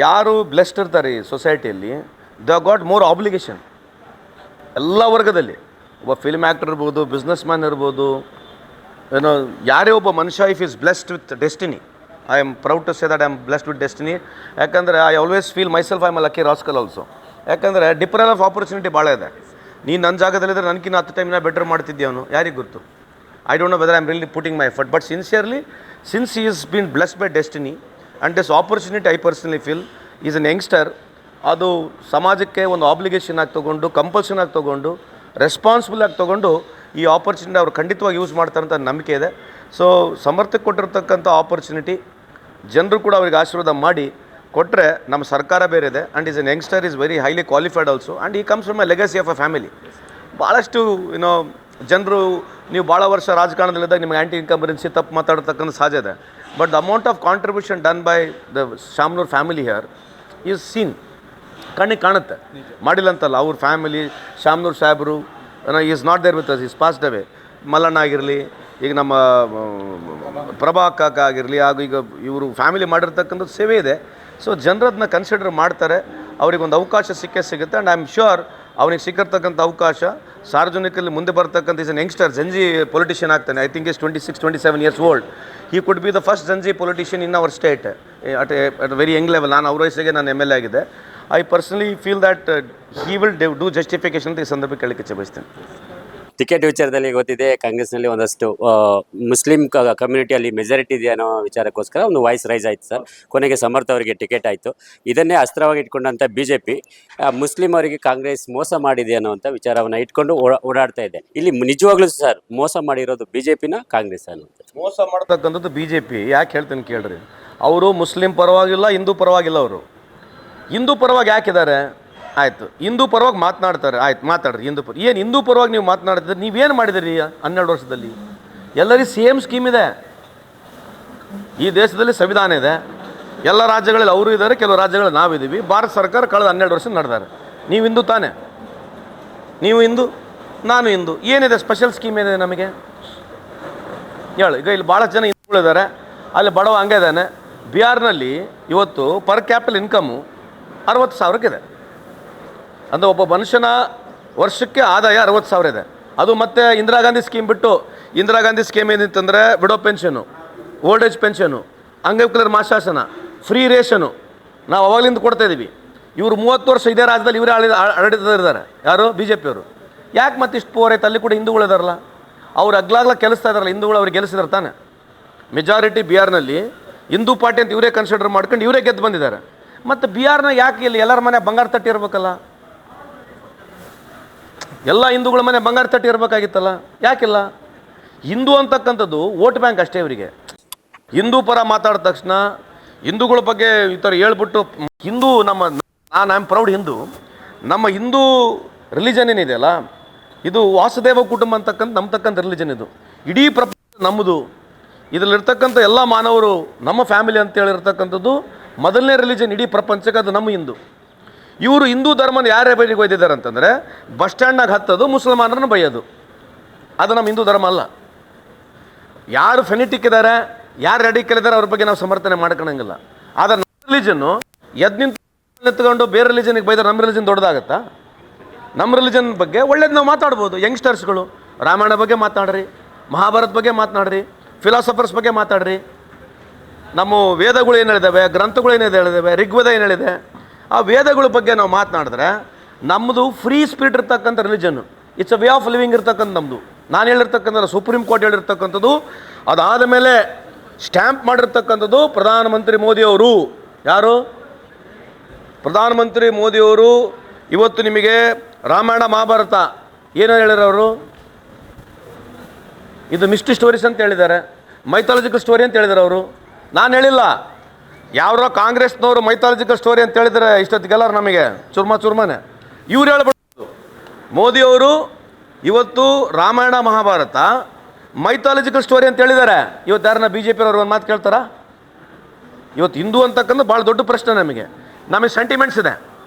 ಯಾರು ಬ್ಲೆಸ್ಡ್ ಇರ್ತಾರೆ ಈ ಸೊಸೈಟಿಯಲ್ಲಿ, ದ ಗಾಟ್ ಮೋರ್ ಆಬ್ಲಿಗೇಷನ್. ಎಲ್ಲ ವರ್ಗದಲ್ಲಿ ಒಬ್ಬ ಫಿಲ್ಮ್ ಆ್ಯಕ್ಟರ್ ಇರ್ಬೋದು, ಬಿಸ್ನೆಸ್ ಮ್ಯಾನ್ ಇರ್ಬೋದು, ಏನೋ ಯಾರೇ ಒಬ್ಬ ಮನುಷ್ಯ, if is blessed with destiny, I am proud to say that I am blessed with destiny. ಯಾಕಂದರೆ I always feel myself I am a lucky rascal also. ಯಾಕಂದರೆ ಡಿಫರೆನ್ಸ್ ಆಫ್ ಆಪರ್ಚುನಿಟಿ ಭಾಳ ಇದೆ. ನೀನು ನನ್ನ ಜಾಗದಲ್ಲಿದ್ದರೆ ನನಗಿನ್ನ 10 ಟೈಮ್ನ ಬೆಟರ್ ಮಾಡ್ತಿದ್ದೆ ಯಾರಿಗೆ ಗೊತ್ತು. I don't know whether I am really putting my effort, but sincerely since he has been blessed by destiny and this opportunity I personally feel is an youngster ಅದು ಸಮಾಜಕ್ಕೆ ಒಂದು ಆಬ್ಲಿಗೇಷನ್ ಆಗಿ ತೊಗೊಂಡು, ಕಂಪಲ್ಷನ್ ಆಗಿ ತೊಗೊಂಡು, ರೆಸ್ಪಾನ್ಸಿಬಲ್ ಆಗಿ ತೊಗೊಂಡು ಈ ಆಪರ್ಚುನಿಟಿ ಅವ್ರು ಖಂಡಿತವಾಗಿ ಯೂಸ್ ಮಾಡ್ತಾರೆ ಅಂತ ನಂಬಿಕೆ ಇದೆ. ಸೊ ಸಮರ್ಥಕ್ಕೆ ಕೊಟ್ಟಿರ್ತಕ್ಕಂಥ ಆಪರ್ಚುನಿಟಿ ಜನರು ಕೂಡ ಅವ್ರಿಗೆ ಆಶೀರ್ವಾದ ಮಾಡಿ ಕೊಟ್ಟರೆ ನಮ್ಮ ಸರ್ಕಾರ ಬೇರೆ ಇದೆ. And is an youngster, is very highly qualified also, and he comes from a legacy of a family. ಭಾಳಷ್ಟು ಜನರು ನೀವು ಭಾಳ ವರ್ಷ ರಾಜಕಾರಣದಲ್ಲಿದ್ದಾಗ ನಿಮಗೆ ಆ್ಯಂಟಿ ಇನ್ಕಂಬರೆನ್ಸಿ ತಪ್ಪು ಮಾತಾಡ್ತಕ್ಕಂಥ ಸಹಜ ಇದೆ. But the amount of contribution done by the Shamanur family here is seen, ಕಣ್ಣಿಗೆ ಕಾಣುತ್ತೆ. ಮಾಡಿಲ್ಲ ಅಂತಲ್ಲ, ಅವ್ರ ಫ್ಯಾಮಿಲಿ ಶಾಮ್ನೂರ್ ಸಾಹೇಬರು is not there with us, is passed away. Mallanna ಆಗಿರಲಿ, ಈಗ ನಮ್ಮ ಪ್ರಭಾ ಕಾಕ ಆಗಿರಲಿ, ಹಾಗೂ ಈಗ ಇವರು ಫ್ಯಾಮಿಲಿ ಮಾಡಿರ್ತಕ್ಕಂಥದ್ದು ಸೇವೆ ಇದೆ. ಸೊ ಜನರದನ್ನ ಕನ್ಸಿಡರ್ ಮಾಡ್ತಾರೆ, ಅವ್ರಿಗೊಂದು ಅವಕಾಶ ಸಿಗುತ್ತೆ. ಆ್ಯಂಡ್ ಐ ಆಮ್ ಶ್ಯೂರ್ ಅವನಿಗೆ ಸಿಕ್ಕಿರ್ತಕ್ಕಂಥ ಅವಕಾಶ ಸಾರ್ವಜನಿಕರಲ್ಲಿ ಮುಂದೆ ಬರ್ತಕ್ಕಂಥ is an youngster, Gen Z politician ಆಗ್ತಾನೆ. I think is 26-27 years old. He could be the first Gen Z politician in our state at very young level. ನಾನು ಅವ್ರ ವಯಸ್ಸಿಗೆ ನಾನು MLA ಆಗಿದೆ. I personally feel that he will do justification ಅಂತ ಈ ಸಂದರ್ಭಕ್ಕೆ ಕೇಳಕ್ಕೆ ಇಚ್ಛೆಬಯಸ್ತೇನೆ. ಟಿಕೆಟ್ ವಿಚಾರದಲ್ಲಿ ಗೊತ್ತಿದೆ, ಕಾಂಗ್ರೆಸ್ನಲ್ಲಿ ಒಂದಷ್ಟು ಮುಸ್ಲಿಂ ಕಮ್ಯುನಿಟಿಯಲ್ಲಿ ಮೆಜಾರಿಟಿ ಇದೆ ಅನ್ನೋ ವಿಚಾರಕ್ಕೋಸ್ಕರ ಒಂದು ವಾಯ್ಸ್ ರೈಸ್ ಆಯಿತು ಸರ್. ಕೊನೆಗೆ ಸಮರ್ಥ ಅವರಿಗೆ ಟಿಕೆಟ್ ಆಯಿತು. ಇದನ್ನೇ ಅಸ್ತ್ರವಾಗಿ ಇಟ್ಕೊಂಡಂಥ BJP ಮುಸ್ಲಿಂ ಅವರಿಗೆ ಕಾಂಗ್ರೆಸ್ ಮೋಸ ಮಾಡಿದೆ ಅನ್ನೋವಂಥ ವಿಚಾರವನ್ನು ಇಟ್ಕೊಂಡು ಓಡಾಡ್ತಾ ಇದೆ. ಇಲ್ಲಿ ನಿಜವಾಗ್ಲೂ ಸರ್ ಮೋಸ ಮಾಡಿರೋದು BJPನ ಕಾಂಗ್ರೆಸ್ ಅನ್ನೋದು? ಮೋಸ ಮಾಡ್ತಕ್ಕಂಥದ್ದು BJP. ಯಾಕೆ ಹೇಳ್ತೀನಿ ಕೇಳ್ರಿ, ಅವರು ಮುಸ್ಲಿಂ ಪರವಾಗಿಲ್ಲ, ಹಿಂದೂ ಪರವಾಗಿಲ್ಲ. ಅವರು ಹಿಂದೂ ಪರವಾಗಿ ಯಾಕಿದ್ದಾರೆ? ಆಯಿತು, ಹಿಂದೂ ಪರವಾಗಿ ಮಾತನಾಡ್ತಾರೆ, ಆಯ್ತು ಮಾತಾಡ್ರಿ. ಏನು ಹಿಂದೂ ಪರವಾಗಿ ನೀವು ಮಾತನಾಡ್ತಿದ್ರೆ ನೀವೇನು ಮಾಡಿದಿರಿ 12 ವರ್ಷದಲ್ಲಿ? ಎಲ್ಲರಿಗೂ ಸೇಮ್ ಸ್ಕೀಮ್ ಇದೆ. ಈ ದೇಶದಲ್ಲಿ ಸಂವಿಧಾನ ಇದೆ, ಎಲ್ಲ ರಾಜ್ಯಗಳಲ್ಲಿ ಅವರು ಇದ್ದಾರೆ, ಕೆಲವು ರಾಜ್ಯಗಳಲ್ಲಿ ನಾವಿದ್ದೀವಿ. ಭಾರತ ಸರ್ಕಾರ ಕಳೆದ 12 ವರ್ಷ ನಡೆದಾರೆ. ನೀವು ಹಿಂದೂ ತಾನೆ? ನೀವು ಹಿಂದೂ, ನಾನು ಹಿಂದೂ. ಏನಿದೆ ಸ್ಪೆಷಲ್ ಸ್ಕೀಮ್ ಏನಿದೆ ನಮಗೆ ಹೇಳು. ಈಗ ಇಲ್ಲಿ ಭಾಳ ಜನ ಹಿಂದೂಗಳಿದ್ದಾರೆ, ಅಲ್ಲಿ ಬಡವ ಹಂಗೆ ಇದ್ದಾನೆ. ಬಿಹಾರ್ನಲ್ಲಿ ಇವತ್ತು ಪರ್ ಕ್ಯಾಪಿಟಲ್ ಇನ್ಕಮು 60,000 ಇದೆ. ಅಂದರೆ ಒಬ್ಬ ಮನುಷ್ಯನ ವರ್ಷಕ್ಕೆ ಆದಾಯ 60,000 ಇದೆ. ಅದು ಮತ್ತೆ ಇಂದಿರಾ ಗಾಂಧಿ ಸ್ಕೀಮ್ ಬಿಟ್ಟು, ಇಂದಿರಾ ಗಾಂಧಿ ಸ್ಕೀಮ್ ಏನಿತ್ತಂದರೆ widow pension, old age pension, ಅಂಗವಿಕಲರ ಮಾಸಾಸನ, ಫ್ರೀ ರೇಷನು ನಾವು ಅವಾಗಲಿಂದ ಕೊಡ್ತಾಯಿದ್ದೀವಿ. ಇವರು 30 ವರ್ಷ ಇದೇ ರಾಜ್ಯದಲ್ಲಿ ಇವರೇ ಆಡಳಿತದಲ್ಲಿದ್ದಾರೆ. ಯಾರು? BJP ಅವರು. ಯಾಕೆ ಮತ್ತೆ ಇಷ್ಟು ಪೋರ್ ಐತೆ? ಅಲ್ಲಿ ಕೂಡ ಹಿಂದೂಗಳಿದಾರಲ್ಲ, ಅವ್ರು ಅಗ್ಲಾಗ್ಲ ಕೆಲಸ್ತಾ ಇದ್ದಾರಲ್ಲ, ಹಿಂದೂಗಳು ಅವ್ರಿಗೆ ಗೆಲ್ಲಿಸಿದಾರೆ ತಾನೆ. ಮೆಜಾರಿಟಿ ಬಿಹಾರ್ನಲ್ಲಿ ಹಿಂದೂ ಪಾರ್ಟಿ ಅಂತ ಇವರೇ ಕನ್ಸಿಡರ್ ಮಾಡ್ಕೊಂಡು ಇವರೇ ಗೆದ್ದು ಬಂದಿದ್ದಾರೆ. ಮತ್ತು ಬಿಹಾರ್ನ ಯಾಕೆ ಇಲ್ಲಿ ಎಲ್ಲರ ಮನೆ ಬಂಗಾರ ತಟ್ಟಿ ಇರಬೇಕಲ್ಲ? ಎಲ್ಲ ಹಿಂದೂಗಳ ಮನೆ ಬಂಗಾರ ತಟ್ಟಿ ಇರಬೇಕಾಗಿತ್ತಲ್ಲ, ಯಾಕಿಲ್ಲ? ಹಿಂದೂ ಅಂತಕ್ಕಂಥದ್ದು ವೋಟ್ ಬ್ಯಾಂಕ್ ಅಷ್ಟೇ ಇವರಿಗೆ. ಹಿಂದೂ ಪರ ಮಾತಾಡಿದ ತಕ್ಷಣ ಹಿಂದೂಗಳ ಬಗ್ಗೆ ಈ ಥರ ಹೇಳ್ಬಿಟ್ಟು, Hindu I am proud Hindu. ನಮ್ಮ ಹಿಂದೂ ರಿಲಿಜನ್ ಏನಿದೆಯಲ್ಲ, ಇದು ವಾಸುದೇವ ಕುಟುಂಬ ಅಂತಕ್ಕಂಥ ರಿಲಿಜನ್. ಇದು ಇಡೀ ಪ್ರಪಂಚ ನಮ್ಮದು. ಇದರಲ್ಲಿರ್ತಕ್ಕಂಥ ಎಲ್ಲ ಮಾನವರು ನಮ್ಮ ಫ್ಯಾಮಿಲಿ ಅಂತೇಳಿರ್ತಕ್ಕಂಥದ್ದು ಮೊದಲನೇ ರಿಲಿಜನ್ ಇಡೀ ಪ್ರಪಂಚಕ್ಕೆ, ಅದು ನಮ್ಮ ಹಿಂದೂ. ಇವರು ಹಿಂದೂ ಧರ್ಮನ ಯಾರೇ ಬೈಲಿಗೆ ಒಯ್ದಿದ್ದಾರೆ ಅಂತಂದರೆ ಬಸ್ ಸ್ಟ್ಯಾಂಡ್ನಾಗ ಹತ್ತೋದು, ಮುಸಲ್ಮಾನರನ್ನು ಬೈಯೋದು. ಅದು ನಮ್ಮ ಹಿಂದೂ ಧರ್ಮ ಅಲ್ಲ. ಯಾರು ಫೆನಿಟಿಕ್ ಇದ್ದಾರೆ, ಯಾರು ರೆಡಿಕಲ್ ಇದ್ದಾರೆ, ಅವ್ರ ಬಗ್ಗೆ ನಾವು ಸಮರ್ಥನೆ ಮಾಡ್ಕೊಳಂಗಿಲ್ಲ. ಆದರೆ ನಮ್ಮ ರಿಲಿಜನ್ನು ನಿಂತ್ಕೊಂಡು ಬೇರೆ ರಿಲಿಜನ್ಗೆ ಬೈದರೆ ನಮ್ಮ ರಿಲಿಜನ್ ದೊಡ್ಡದಾಗತ್ತಾ? ನಮ್ಮ ರಿಲಿಜನ್ ಬಗ್ಗೆ ಒಳ್ಳೇದು ನಾವು ಮಾತಾಡ್ಬೋದು. ಯಂಗ್ಸ್ಟರ್ಸ್ಗಳು ರಾಮಾಯಣ ಬಗ್ಗೆ ಮಾತಾಡ್ರಿ, ಮಹಾಭಾರತ ಬಗ್ಗೆ ಮಾತನಾಡ್ರಿ, ಫಿಲಾಸಫರ್ಸ್ ಬಗ್ಗೆ ಮಾತಾಡ್ರಿ. ನಮ್ಮ ವೇದಗಳು ಏನು ಹೇಳಿದ್ದಾವೆ, ಗ್ರಂಥಗಳು ಏನು ಹೇಳಿದ್ದಾವೆ, ಋಗ್ವೇದ ಏನು ಹೇಳಿದೆ, ಆ ವೇದಗಳ ಬಗ್ಗೆ ನಾವು ಮಾತನಾಡಿದ್ರೆ ನಮ್ಮದು ಫ್ರೀ ಸ್ಪಿರಿಟ್ ಇರ್ತಕ್ಕಂಥ religion. It's a way of living ಇರ್ತಕ್ಕಂಥ ನಮ್ಮದು. ನಾನು ಹೇಳಿರ್ತಕ್ಕಂಥ ಸುಪ್ರೀಂ ಕೋರ್ಟ್ ಹೇಳಿರ್ತಕ್ಕಂಥದ್ದು, ಅದಾದ ಮೇಲೆ ಸ್ಟ್ಯಾಂಪ್ ಮಾಡಿರ್ತಕ್ಕಂಥದ್ದು ಪ್ರಧಾನಮಂತ್ರಿ ಮೋದಿಯವರು. ಯಾರು? ಪ್ರಧಾನಮಂತ್ರಿ ಮೋದಿಯವರು. ಇವತ್ತು ನಿಮಗೆ ರಾಮಾಯಣ ಮಹಾಭಾರತ ಏನೋ ಹೇಳಿರೋರು, ಇದು ಮಿಸ್ಟ್ರಿ ಸ್ಟೋರೀಸ್ ಅಂತ ಹೇಳಿದ್ದಾರೆ, ಮೈಥಾಲಜಿಕಲ್ ಸ್ಟೋರಿ ಅಂತ ಹೇಳಿದ್ದಾರೆ ಅವರು. ನಾನು ಹೇಳಿಲ್ಲ. ಯಾರೋ ಕಾಂಗ್ರೆಸ್ನವರು ಮೈಥಾಲಜಿಕಲ್ ಸ್ಟೋರಿ ಅಂತ ಹೇಳಿದರೆ ಇಷ್ಟೊತ್ತಿಗೆಲ್ಲರು ನಮಗೆ ಚುರ್ಮಾನೆ. ಇವ್ರು ಹೇಳ್ಬಿಟ್ಟು ಮೋದಿಯವರು ಇವತ್ತು ರಾಮಾಯಣ ಮಹಾಭಾರತ ಮೈಥಾಲಜಿಕಲ್ ಸ್ಟೋರಿ ಅಂತ ಹೇಳಿದ್ದಾರೆ. ಇವತ್ತು ಯಾರನ್ನ BJP ಅವರು ಒಂದು ಮಾತು ಕೇಳ್ತಾರಾ? ಇವತ್ತು ಹಿಂದೂ ಅಂತಕ್ಕಂಥ ಭಾಳ ದೊಡ್ಡ ಪ್ರಶ್ನೆ. ನಮಗೆ ಸೆಂಟಿಮೆಂಟ್ಸ್ ಇದೆ.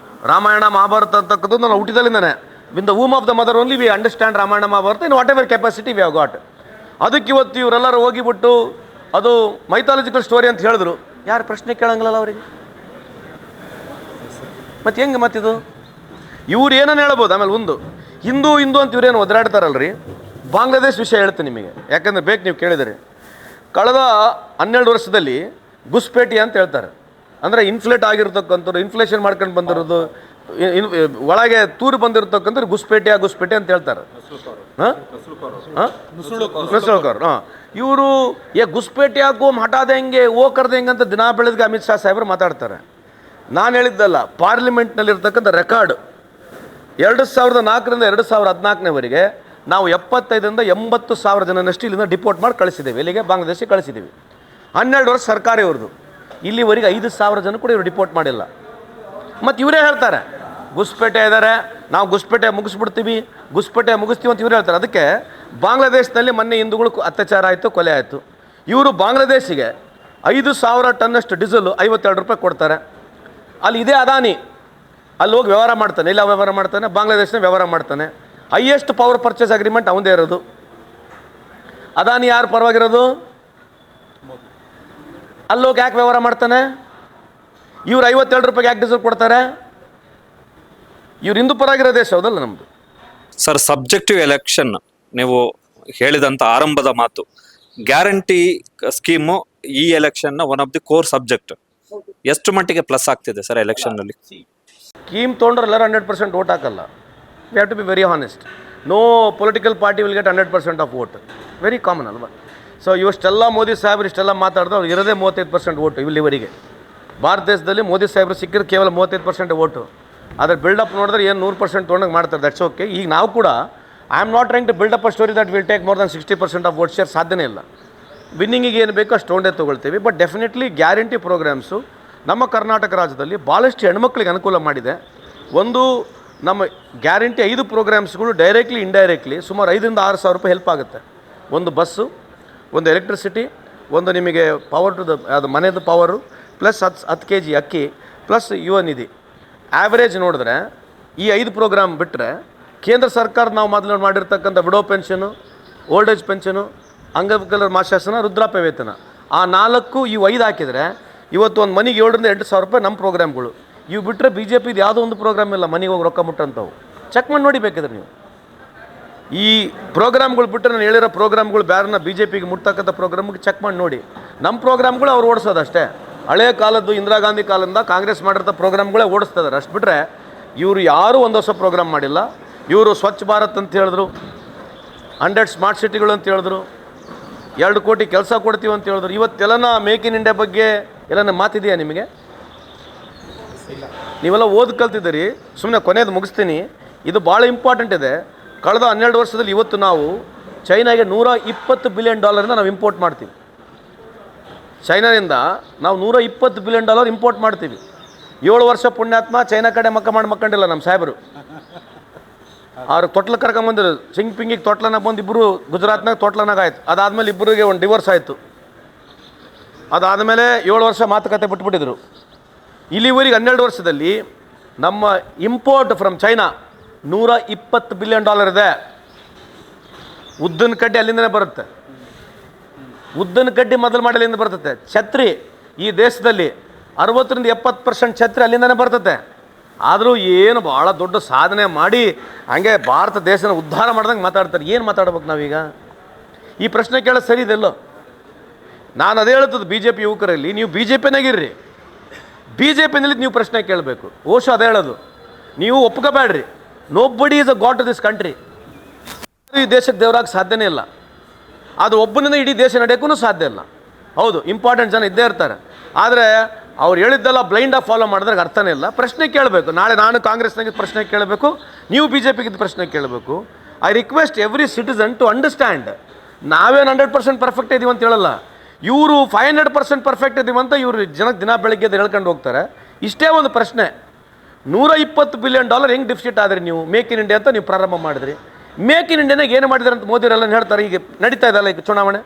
ರಾಮಾಯಣ ಮಹಾಭಾರತ ಅಂತಕ್ಕಂಥದ್ದು ನಾನು ಹುಟ್ಟಿದಲ್ಲಿಂದಾನೆ, in the womb of the mother only we understand Ramayana Mahabharata in whatever capacity we have got. ಅದಕ್ಕೆ ಇವತ್ತು ಇವರೆಲ್ಲರೂ ಹೋಗಿಬಿಟ್ಟು ಅದು ಮೈಥಾಲಜಿಕಲ್ ಸ್ಟೋರಿ ಅಂತ ಹೇಳಿದ್ರು. ಯಾರು ಪ್ರಶ್ನೆ ಕೇಳಂಗಿಲ್ಲಲ್ಲ ಅವರಿಗೆ. ಮತ್ತು ಹೆಂಗೆ ಮತ್ತಿದು? ಇವ್ರು ಏನನ್ನು ಹೇಳ್ಬೋದು. ಆಮೇಲೆ ಒಂದು ಹಿಂದೂ ಅಂತ ಇವ್ರೇನು ಒದರಾಡ್ತಾರಲ್ರಿ. ಬಾಂಗ್ಲಾದೇಶ್ ವಿಷಯ ಹೇಳ್ತೀನಿ ನಿಮಗೆ, ಯಾಕಂದರೆ ಬೇಕು ನೀವು ಕೇಳಿದರೆ. ಕಳೆದ 12 ವರ್ಷದಲ್ಲಿ ಗುಸ್ಪೇಟಿ ಅಂತ ಹೇಳ್ತಾರೆ. ಅಂದರೆ ಇನ್ಫ್ಲೇಟ್ ಆಗಿರ್ತಕ್ಕಂಥವ್ರು, ಇನ್ಫ್ಲೇಷನ್ ಮಾಡ್ಕೊಂಡು ಬಂದಿರೋದು, ಒಳಗೆ ತೂರು ಬಂದಿರತಕ್ಕಂಥ ಗುಸ್ಪೇಟೆ ಅಂತ ಹೇಳ್ತಾರೆ. ನಸುಳುಕೋರ್. ಇವರು ಗುಸ್ಪೇಟೆ ಹಾಕು ಹಠ ದೇಂಗೆ ಓ ಕರ್ ದೇಂಗೆ ಅಂತ ದಿನ ಬೆಳಗ್ಗೆ ಅಮಿತ್ ಶಾ ಸಾಹೇಬರು ಮಾತಾಡ್ತಾರೆ. ನಾನು ಹೇಳಿದ್ದಲ್ಲ, ಪಾರ್ಲಿಮೆಂಟ್ನಲ್ಲಿರ್ತಕ್ಕಂಥ ರೆಕಾರ್ಡ್ 2004ರಿಂದ 2014ವರೆಗೆ ನಾವು 75ರಿಂದ 80,000 ಜನನಷ್ಟು ಇಲ್ಲಿಂದ ಡಿಪೋರ್ಟ್ ಮಾಡಿ ಕಳಿಸಿದ್ದೇವೆ. ಇಲ್ಲಿಗೆ ಬಾಂಗ್ಲಾದೇಶಕ್ಕೆ ಕಳಿಸಿದ್ದೀವಿ. 12 ವರ್ಷ ಸರ್ಕಾರ ಇವ್ರದ್ದು. ಇಲ್ಲಿವರೆಗೆ 5,000 ಜನ ಕೂಡ ಇವರು ಡಿಪೋರ್ಟ್ ಮಾಡಿಲ್ಲ. ಮತ್ತು ಇವರೇ ಹೇಳ್ತಾರೆ ಗುಸ್ಪೇಟೆ ಇದ್ದಾರೆ, ನಾವು ಗುಸ್ಪೇಟೆ ಮುಗಿಸ್ಬಿಡ್ತೀವಿ, ಗುಸ್ಪೇಟೆ ಮುಗಿಸ್ತೀವಿ ಅಂತ ಇವ್ರು ಹೇಳ್ತಾರೆ. ಅದಕ್ಕೆ ಬಾಂಗ್ಲಾದೇಶದಲ್ಲಿ ಮೊನ್ನೆ ಹಿಂದೂಗಳು ಅತ್ಯಾಚಾರ ಆಯಿತು, ಕೊಲೆ ಆಯಿತು. ಇವರು ಬಾಂಗ್ಲಾದೇಶಿಗೆ 5,000 ಟನ್ನಷ್ಟು ಡೀಸೆಲು 52 ರೂಪಾಯಿ ಕೊಡ್ತಾರೆ. ಅಲ್ಲಿ ಇದೇ ಅದಾನಿ ಅಲ್ಲಿ ಹೋಗಿ ವ್ಯವಹಾರ ಮಾಡ್ತಾನೆ, ಇಲ್ಲ ವ್ಯವಹಾರ ಮಾಡ್ತಾನೆ, ಬಾಂಗ್ಲಾದೇಶನ ವ್ಯವಹಾರ ಮಾಡ್ತಾನೆ. ಹೈಯೆಸ್ಟ್ ಪವರ್ ಪರ್ಚೇಸ್ ಅಗ್ರಿಮೆಂಟ್ ಅವಂದೇ ಇರೋದು. ಅದಾನಿ ಯಾರು ಪರವಾಗಿರೋದು? ಅಲ್ಲೋಗಿ ಯಾಕೆ ವ್ಯವಹಾರ ಮಾಡ್ತಾನೆ? ಇವ್ರು 52 ರೂಪಾಯಿಗೆ ಯಾಕೆ ಡೀಸೆಲ್ ಕೊಡ್ತಾರೆ? ಇವ್ರು ಹಿಂದೂ ಪರವಾಗಿರೋ ದೇಶ ಹೌದಲ್ಲ ನಮ್ಮದು. ಸರ್, ಸಬ್ಜೆಕ್ಟಿವ್ ಎಲೆಕ್ಷನ್ ನೀವು ಹೇಳಿದಂತ ಆರಂಭದ ಮಾತು, ಗ್ಯಾರಂಟಿ ಸ್ಕೀಮು ಈ election one of the core subject. ಎಷ್ಟು ಮಟ್ಟಿಗೆ ಪ್ಲಸ್ ಆಗ್ತಿದೆ ಸರ್ ಎಲೆಕ್ಷನ್ ನಲ್ಲಿ? ಸ್ಕೀಮ್ ತೊಗೊಂಡ್ರೆ ಎಲ್ಲರೂ 100% ವೋಟ್ ಹಾಕಲ್ಲ. We have to be very honest. No political party will get 100% of vote. Very common ಅಲ್ವಾ? ಸೊ ಇವಷ್ಟೆಲ್ಲ ಮೋದಿ ಸಾಹೇಬ್ರು ಇಷ್ಟೆಲ್ಲ ಮಾತಾಡಿದ್ರೆ ಅವ್ರು ಇರೋದೇ 35% ವೋಟು ಇಲ್ಲಿವರೆಗೆ. ಭಾರತ ದೇಶದಲ್ಲಿ ಮೋದಿ ಸಾಹೇಬ್ರು ಸಿಕ್ಕಿದ್ರೆ ಕೇವಲ 35% ವೋಟು. ಆದರೆ ಬಿಲ್ಡಪ್ ನೋಡಿದ್ರೆ ಏನು 100% ತೊಗೊಂಡಂಗೆ ಮಾಡ್ತಾರೆ. That's okay. ಈಗ ನಾವು ಕೂಡ I am not trying to build up a story that will take more than 60% of vote share. ಸಾಧ್ಯನೇ ಇಲ್ಲ. ವಿನ್ನಿಂಗಿಗೆ ಏನು ಬೇಕೋ ಅಷ್ಟು ತೊಗೊಂಡೇ ತೊಗೊಳ್ತೀವಿ. ಬಟ್ ಡೆಫಿನೆಟ್ಲಿ ಗ್ಯಾರಂಟಿ ಪ್ರೋಗ್ರಾಮ್ಸು ನಮ್ಮ ಕರ್ನಾಟಕ ರಾಜ್ಯದಲ್ಲಿ ಭಾಳಷ್ಟು ಹೆಣ್ಮಕ್ಳಿಗೆ ಅನುಕೂಲ ಮಾಡಿದೆ. ಒಂದು, ನಮ್ಮ ಗ್ಯಾರಂಟಿ 5 ಪ್ರೋಗ್ರಾಮ್ಸ್ಗಳು ಡೈರೆಕ್ಟ್ಲಿ ಇಂಡೈರೆಕ್ಟ್ಲಿ ಸುಮಾರು 5,000 to 6,000 ರೂಪಾಯಿ ಹೆಲ್ಪ್ ಆಗುತ್ತೆ. ಒಂದು ಬಸ್ಸು, ಒಂದು ಎಲೆಕ್ಟ್ರಿಸಿಟಿ, ಒಂದು ನಿಮಗೆ ಪವರ್ ಟು ಅದು ಮನೆಯದು ಪವರು, ಪ್ಲಸ್ 10 kg ಅಕ್ಕಿ, ಪ್ಲಸ್ ಯುವ ನಿಧಿ. ಆ್ಯಾವ್ರೇಜ್ ನೋಡಿದ್ರೆ ಈ 5 ಪ್ರೋಗ್ರಾಮ್ ಬಿಟ್ಟರೆ ಕೇಂದ್ರ ಸರ್ಕಾರ ನಾವು ಮೊದಲು ಮಾಡಿರ್ತಕ್ಕಂಥ widow pension, old age pension, ಅಂಗವಿಕಲರ ಮಾಸಾಸನ, ವೃದ್ಧಾಪ್ಯ ವೇತನ, ಆ 4 ಇವು 5 ಹಾಕಿದರೆ ಇವತ್ತು ಒಂದು ಮನೆಗೆ 7,000 to 8,000 ರೂಪಾಯಿ ನಮ್ಮ ಪ್ರೋಗ್ರಾಮ್ಗಳು. ಇವು ಬಿಟ್ಟರೆ ಬಿ ಜೆ ಪಿದು ಯಾವುದೋ ಒಂದು ಪ್ರೋಗ್ರಾಮ್ ಇಲ್ಲ ಮನೆಗೆ ಹೋಗಿ ರೊಕ್ಕ ಮುಟ್ಟಂಥವು. ಚೆಕ್ ಮಾಡಿ ನೋಡಿ ಬೇಕಿದ್ರೆ ನೀವು. ಈ ಪ್ರೋಗ್ರಾಮ್ಗಳು ಬಿಟ್ಟರೆ ನಾನು ಹೇಳಿರೋ ಪ್ರೋಗ್ರಾಮ್ಗಳು ಬೇರೆನ ಬಿ ಜೆ ಪಿಗೆ ಮುಟ್ತಕ್ಕಂಥ ಪ್ರೋಗ್ರಾಮ್ಗೆ ಚೆಕ್ ಮಾಡಿ ನೋಡಿ. ನಮ್ಮ ಪ್ರೋಗ್ರಾಮ್ಗಳು ಅವ್ರು ಓಡಿಸೋದಷ್ಟೇ. ಹಳೆಯ ಕಾಲದ್ದು ಇಂದಿರಾ ಗಾಂಧಿ ಕಾಲದಿಂದ ಕಾಂಗ್ರೆಸ್ ಮಾಡಿರೋ ಪ್ರೋಗ್ರಾಮ್ಗಳೇ ಓಡಿಸ್ತಿದ್ದಾರೆ. ಅಷ್ಟು ಬಿಟ್ಟರೆ ಇವರು ಯಾರೂ ಒಂದು ಹೊಸ ಪ್ರೋಗ್ರಾಮ್ ಮಾಡಿಲ್ಲ. ಇವರು ಸ್ವಚ್ಛ ಭಾರತ್ ಅಂತ ಹೇಳಿದ್ರು, 100 ಸ್ಮಾರ್ಟ್ ಸಿಟಿಗಳು ಅಂತ ಹೇಳಿದ್ರು, 2 ಕೋಟಿ ಕೆಲಸ ಕೊಡ್ತೀವಿ ಅಂತ ಹೇಳಿದ್ರು. ಇವತ್ತೆಲ್ಲನ ಮೇಕ್ ಇನ್ ಇಂಡಿಯಾ ಬಗ್ಗೆ ಎಲ್ಲನ ಮಾತಿದೆಯಾ ನಿಮಗೆ? ನೀವೆಲ್ಲ ಓದಿ ಕಲ್ತಿದ್ದೀರಿ. ಸುಮ್ಮನೆ ಕೊನೆಯದು ಮುಗಿಸ್ತೀನಿ. ಇದು ಭಾಳ ಇಂಪಾರ್ಟೆಂಟ್ ಇದೆ. ಕಳೆದ 12 ವರ್ಷದಲ್ಲಿ ಇವತ್ತು ನಾವು ಚೈನಾಗೆ $120 ಬಿಲಿಯನ್ ನಾವು ಇಂಪೋರ್ಟ್ ಮಾಡ್ತೀವಿ. ಚೈನಾದಿಂದ ನಾವು $120 ಬಿಲಿಯನ್ ಇಂಪೋರ್ಟ್ ಮಾಡ್ತೀವಿ. 7 ವರ್ಷ ಪುಣ್ಯಾತ್ಮ ಚೈನಾ ಕಡೆ ಮಕ್ಕಂಡಿಲ್ಲ ನಮ್ಮ ಸಾಹೇಬರು. ಅವ್ರು ತೊಟ್ಲ ಕರ್ಕೊಂಬಂದಿರು. ಸಿಂಗ್ಪಿಂಗಿಗೆ ತೊಟ್ಲನಾಗ ಬಂದು ಇಬ್ಬರು ಗುಜರಾತ್ನಾಗ ತೊಟ್ಲನಾಗ ಆಯ್ತು. ಅದಾದಮೇಲೆ ಇಬ್ಬರಿಗೆ ಒಂದು ಡಿವೋರ್ಸ್ ಆಯಿತು. ಅದಾದಮೇಲೆ 7 ವರ್ಷ ಮಾತುಕತೆ ಬಿಟ್ಬಿಟ್ಟಿದ್ರು. ಇಲ್ಲಿವರೆಗೆ 12 ವರ್ಷದಲ್ಲಿ ನಮ್ಮ ಇಂಪೋರ್ಟ್ ಫ್ರಮ್ ಚೈನಾ $120 ಬಿಲಿಯನ್ ಇದೆ. ಉದ್ದಿನ ಕಡ್ಡಿ ಅಲ್ಲಿಂದನೇ ಬರುತ್ತೆ. ಉದ್ದಿನ ಕಡ್ಡಿ ಮೊದಲು ಮಾಡಿ ಅಲ್ಲಿಂದ ಬರ್ತದೆ. ಛತ್ರಿ ಈ ದೇಶದಲ್ಲಿ 60% to 70% ಛತ್ರಿ ಅಲ್ಲಿಂದನೇ ಬರ್ತದೆ. ಆದರೂ ಏನು ಭಾಳ ದೊಡ್ಡ ಸಾಧನೆ ಮಾಡಿ ಹಂಗೆ ಭಾರತ ದೇಶನ ಉದ್ಧಾರ ಮಾಡ್ದಂಗೆ ಮಾತಾಡ್ತಾರೆ. ಏನು ಮಾತಾಡ್ಬೇಕು ನಾವೀಗ? ಈ ಪ್ರಶ್ನೆ ಕೇಳೋದು ಸರಿ ಇದೆಲ್ಲೋ? ನಾನು ಅದೇ ಹೇಳ್ತದ್ದು ಬಿ ಜೆ ಪಿ ಯುವಕರಲ್ಲಿ, ನೀವು ಬಿ ಜೆ ಪಿನಾಗಿರ್ರಿ, ಬಿ ಜೆ ಪಿನಲ್ಲಿ ನೀವು ಪ್ರಶ್ನೆ ಕೇಳಬೇಕು. ಓಶೋ ಅದೇ ಹೇಳೋದು, ನೀವು ಒಪ್ಕೋಬೇಡ್ರಿ. Nobody is a god to this country. ಈ ದೇಶಕ್ಕೆ ದೇವರಾಗ ಸಾಧ್ಯನೇ ಇಲ್ಲ. ಅದು ಒಬ್ಬನಿಂದ ಇಡೀ ದೇಶ ನಡೆಯೋಕ್ಕೂ ಸಾಧ್ಯ ಇಲ್ಲ. ಹೌದು, ಇಂಪಾರ್ಟೆಂಟ್ ಜನ ಇದ್ದೇ ಇರ್ತಾರೆ. ಆದರೆ ಅವ್ರು ಹೇಳಿದ್ದೆಲ್ಲ ಬ್ಲೈಂಡಾಗಿ ಫಾಲೋ ಮಾಡಿದ್ರೆ ಅರ್ಥನೇ ಇಲ್ಲ. ಪ್ರಶ್ನೆ ಕೇಳಬೇಕು. ನಾಳೆ ನಾನು ಕಾಂಗ್ರೆಸ್ನಾಗಿದ್ದು ಪ್ರಶ್ನೆ ಕೇಳಬೇಕು, ನೀವು ಬಿ ಜೆ ಪಿಗಿದ್ದು ಪ್ರಶ್ನೆ ಕೇಳಬೇಕು. I request every citizen to understand. ನಾವೇನು 100% ಪರ್ಫೆಕ್ಟ್ ಇದೀವಿ ಅಂತ ಹೇಳಲ್ಲ. ಇವರು 500% ಪರ್ಫೆಕ್ಟ್ ಇದೀವಂತ ಇವರು ಜನಕ್ಕೆ ದಿನ ಬೆಳಗ್ಗೆ ಹೇಳ್ಕೊಂಡು ಹೋಗ್ತಾರೆ. ಇಷ್ಟೇ ಒಂದು ಪ್ರಶ್ನೆ, $120 ಬಿಲಿಯನ್ ಹೆಂಗೆ ಡೆಫಿಸಿಟ್ ಆದರೆ ನೀವು ಮೇಕ್ ಇನ್ ಇಂಡಿಯಾ ಅಂತ ನೀವು ಪ್ರಾರಂಭ ಮಾಡಿದ್ರಿ. ಮೇಕ್ ಇನ್ ಇಂಡಿಯಾನಾಗ ಏನು ಮಾಡಿದ್ರೆ ಅಂತ ಮೋದಿಯವರೆಲ್ಲ ಹೇಳ್ತಾರೆ. ಈಗ ನಡೀತಾ ಇದೆಯಲ್ಲ ಈಗ ಚುನಾವಣೆ,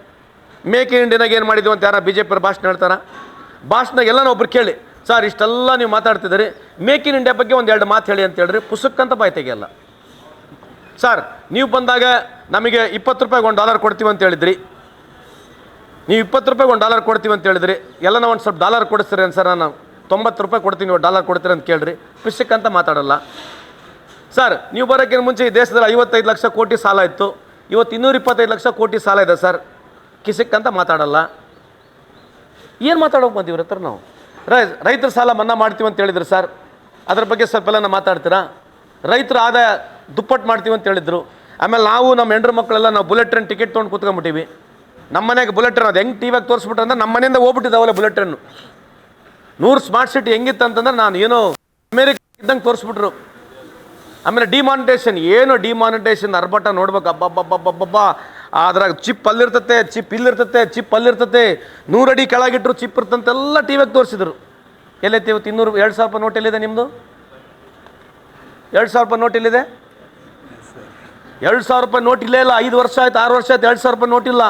ಮೇಕ್ ಇನ್ ಇಂಡಿಯಾನಾಗ ಏನು ಮಾಡಿದ್ವಿ ಅಂತ ಯಾರು ಬಿ ಜೆ ಪಿ ಭಾಷಣ ಹೇಳ್ತಾರೆ. ಭಾಷಣದಾಗ ಎಲ್ಲನೂ ಒಬ್ರು ಕೇಳಿ, ಸರ್ ಇಷ್ಟೆಲ್ಲ ನೀವು ಮಾತಾಡ್ತಿದ್ದೀರಿ, ಮೇಕ್ ಇನ್ ಇಂಡಿಯಾ ಬಗ್ಗೆ 1-2 ಮಾತು ಹೇಳಿ ಅಂತ ಹೇಳ್ರಿ, ಪುಸ್ತಕಂತ ಬಾಯಿ ತೆಗೆಯಲ್ಲ. ಸರ್ ನೀವು ಬಂದಾಗ ನಮಗೆ $20 $1 ಕೊಡ್ತೀವಿ ಅಂತ ಹೇಳಿದ್ರಿ, ನೀವು $20 $1 ಕೊಡ್ತೀವಿ ಅಂತ ಹೇಳಿದ್ರಿ, ಎಲ್ಲ ನಾವು ಒಂದು ಸ್ವಲ್ಪ ಡಾಲರ್ ಕೊಡಿಸ್ತೀರಿ ಅಂತ ಸರ್, ನಾನು $90 ಕೊಡ್ತೀನಿ, $1 ಕೊಡ್ತೀರಿ ಅಂತ ಕೇಳ್ರಿ, ಪುಸ್ತಕಂತ ಮಾತಾಡಲ್ಲ. ಸರ್ ನೀವು ಬರೋಕ್ಕಿಂತ ಮುಂಚೆ ಈ ದೇಶದಲ್ಲಿ 55 ಲಕ್ಷ ಕೋಟಿ ಸಾಲ ಇತ್ತು, ಇವತ್ತು 225 ಲಕ್ಷ ಕೋಟಿ ಸಾಲ ಇದೆ ಸರ್, ಕಿಸಕ್ಕಂತ ಮಾತಾಡಲ್ಲ. ಏನು ಮಾತಾಡೋಕೆ ಬಂದೀವಿ ಹತ್ರ ನಾವು? ರೈತರ ಸಾಲ ಮನ್ನಾ ಮಾಡ್ತೀವಿ ಅಂತ ಹೇಳಿದ್ರು ಸರ್, ಅದ್ರ ಬಗ್ಗೆ ಸ್ವಲ್ಪ ಎಲ್ಲ ಮಾತಾಡ್ತೀರಾ? ರೈತರ ಆದಾಯ ದುಪ್ಪಟ್ಟು ಮಾಡ್ತೀವಿ ಅಂತ ಹೇಳಿದ್ರು. ಆಮೇಲೆ ನಾವು ನಮ್ಮ ಹೆಂಡ್ರ ಮಕ್ಕಳೆಲ್ಲ ನಾವು ಬುಲೆಟ್ ಟ್ರೈನ್ ಟಿಕೆಟ್ ತೊಗೊಂಡು ಕೂತ್ಕೊಂಡ್ಬಿಟ್ಟಿವಿ. ನಮ್ಮ ಮನೆಗೆ ಬುಲೆಟ್ ಟ್ರೈನ್ ಅದು ಹೆಂಗೆ ಟಿ ವಿಯಾಗ ತೋರಿಸ್ಬಿಟ್ರೆ ಅಂದ್ರೆ ನಮ್ಮ ಮನೆಯಿಂದ ಹೋಗ್ಬಿಟ್ಟಿದ್ದಾವಲ್ಲ ಬುಲೆಟ್ ಟ್ರೈನು. 100 ಸ್ಮಾರ್ಟ್ ಸಿಟಿ ಹೆಂಗಿತ್ತು ಅಂತಂದ್ರೆ ನಾನು ಏನೋ ಅಮೇರಿಕ ಇದ್ದಂಗೆ ತೋರಿಸ್ಬಿಟ್ರು. ಆಮೇಲೆ ಡಿಮಾನಿಟೇಷನ್, ಏನು ಡಿಮಾನಿಟೇಷನ್ ಅರ್ಭಟ ನೋಡ್ಬೇಕು, ಅಬ್ಬಬ್ಬಬ್ಬಬ್ಬಬ್ಬ. ಅದ್ರಾಗ ಚಿಪ್ ಅಲ್ಲಿರ್ತತೆ, ಚಿಪ್ ಇಲ್ಲಿರ್ತತೆ, ಚಿಪ್ ಅಲ್ಲಿರ್ತತೆ, 100 ಅಡಿ ಕೆಳಗಿಟ್ರು ಚಿಪ್ ಇರ್ತಂತೆಲ್ಲ ಟಿ ವಿಗೆ ತೋರಿಸಿದ್ರು. ಎಲ್ಲೈತೆ ಇವತ್ತು 2,000 ರೂಪಾಯಿ ನೋಟ್ ಎಲ್ಲಿದೆ ನಿಮ್ಮದು? 2,000 ರೂಪಾಯಿ ನೋಟ್ ಎಲ್ಲಿದೆ? 2,000 ರೂಪಾಯಿ ನೋಟ್ ಇಲ್ಲೇ ಇಲ್ಲ. 5 ವರ್ಷ ಆಯ್ತು, 6 ವರ್ಷ ಆಯ್ತು, 2,000 ರೂಪಾಯಿ ನೋಟ್ ಇಲ್ಲ.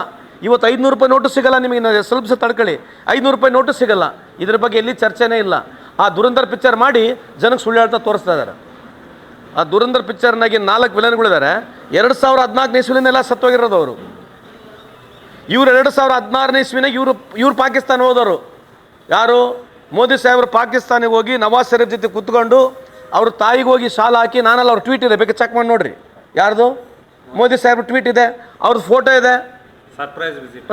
ಇವತ್ತು 500 ರೂಪಾಯಿ ನೋಟು ಸಿಗಲ್ಲ ನಿಮಗೆ. ಸ್ವಲ್ಪ ತಡ್ಕೊಳ್ಳಿ, 500 ರೂಪಾಯಿ ನೋಟು ಸಿಗಲ್ಲ. ಇದ್ರ ಬಗ್ಗೆ ಎಲ್ಲಿ ಚರ್ಚೆನೇ ಇಲ್ಲ. ಆ ದುರಂಧರ್ ಪಿಕ್ಚರ್ ಮಾಡಿ ಜನಕ್ಕೆ ಸುಳ್ಳು ಹೇಳ್ತಾ ತೋರಿಸ್ತಾ ಇದ್ದಾರೆ. ಆ ದುರಂಧರ್ ಪಿಕ್ಚರ್ನಾಗಿ 4 ವಿಲನ್ಗಳಿದ್ದಾರೆ. 2014 ಇಸ್ವಿನೆಲ್ಲ ಸತ್ತೋಗಿರೋದು ಅವರು. ಇವರು 2016 ಇಸ್ವಿನಾಗ ಇವ್ರು ಪಾಕಿಸ್ತಾನ ಹೋದವರು. ಯಾರು? ಮೋದಿ ಸಾಹೇಬರು ಪಾಕಿಸ್ತಾನಿಗೆ ಹೋಗಿ ನವಾಜ್ ಶರೀಫ್ ಜೊತೆ ಕೂತ್ಕೊಂಡು ಅವ್ರ ತಾಯಿಗೆ ಹೋಗಿ ಶಾಲ ಹಾಕಿ, ನಾನೆಲ್ಲ ಅವ್ರ ಟ್ವೀಟ್ ಇದೆ, ಬೇಕಾದ್ರೆ ಚೆಕ್ ಮಾಡಿ ನೋಡ್ರಿ. ಯಾರ್ದು? ಮೋದಿ ಸಾಹೇಬ್ರ ಟ್ವೀಟ್ ಇದೆ, ಅವ್ರದ್ದು ಫೋಟೋ ಇದೆ.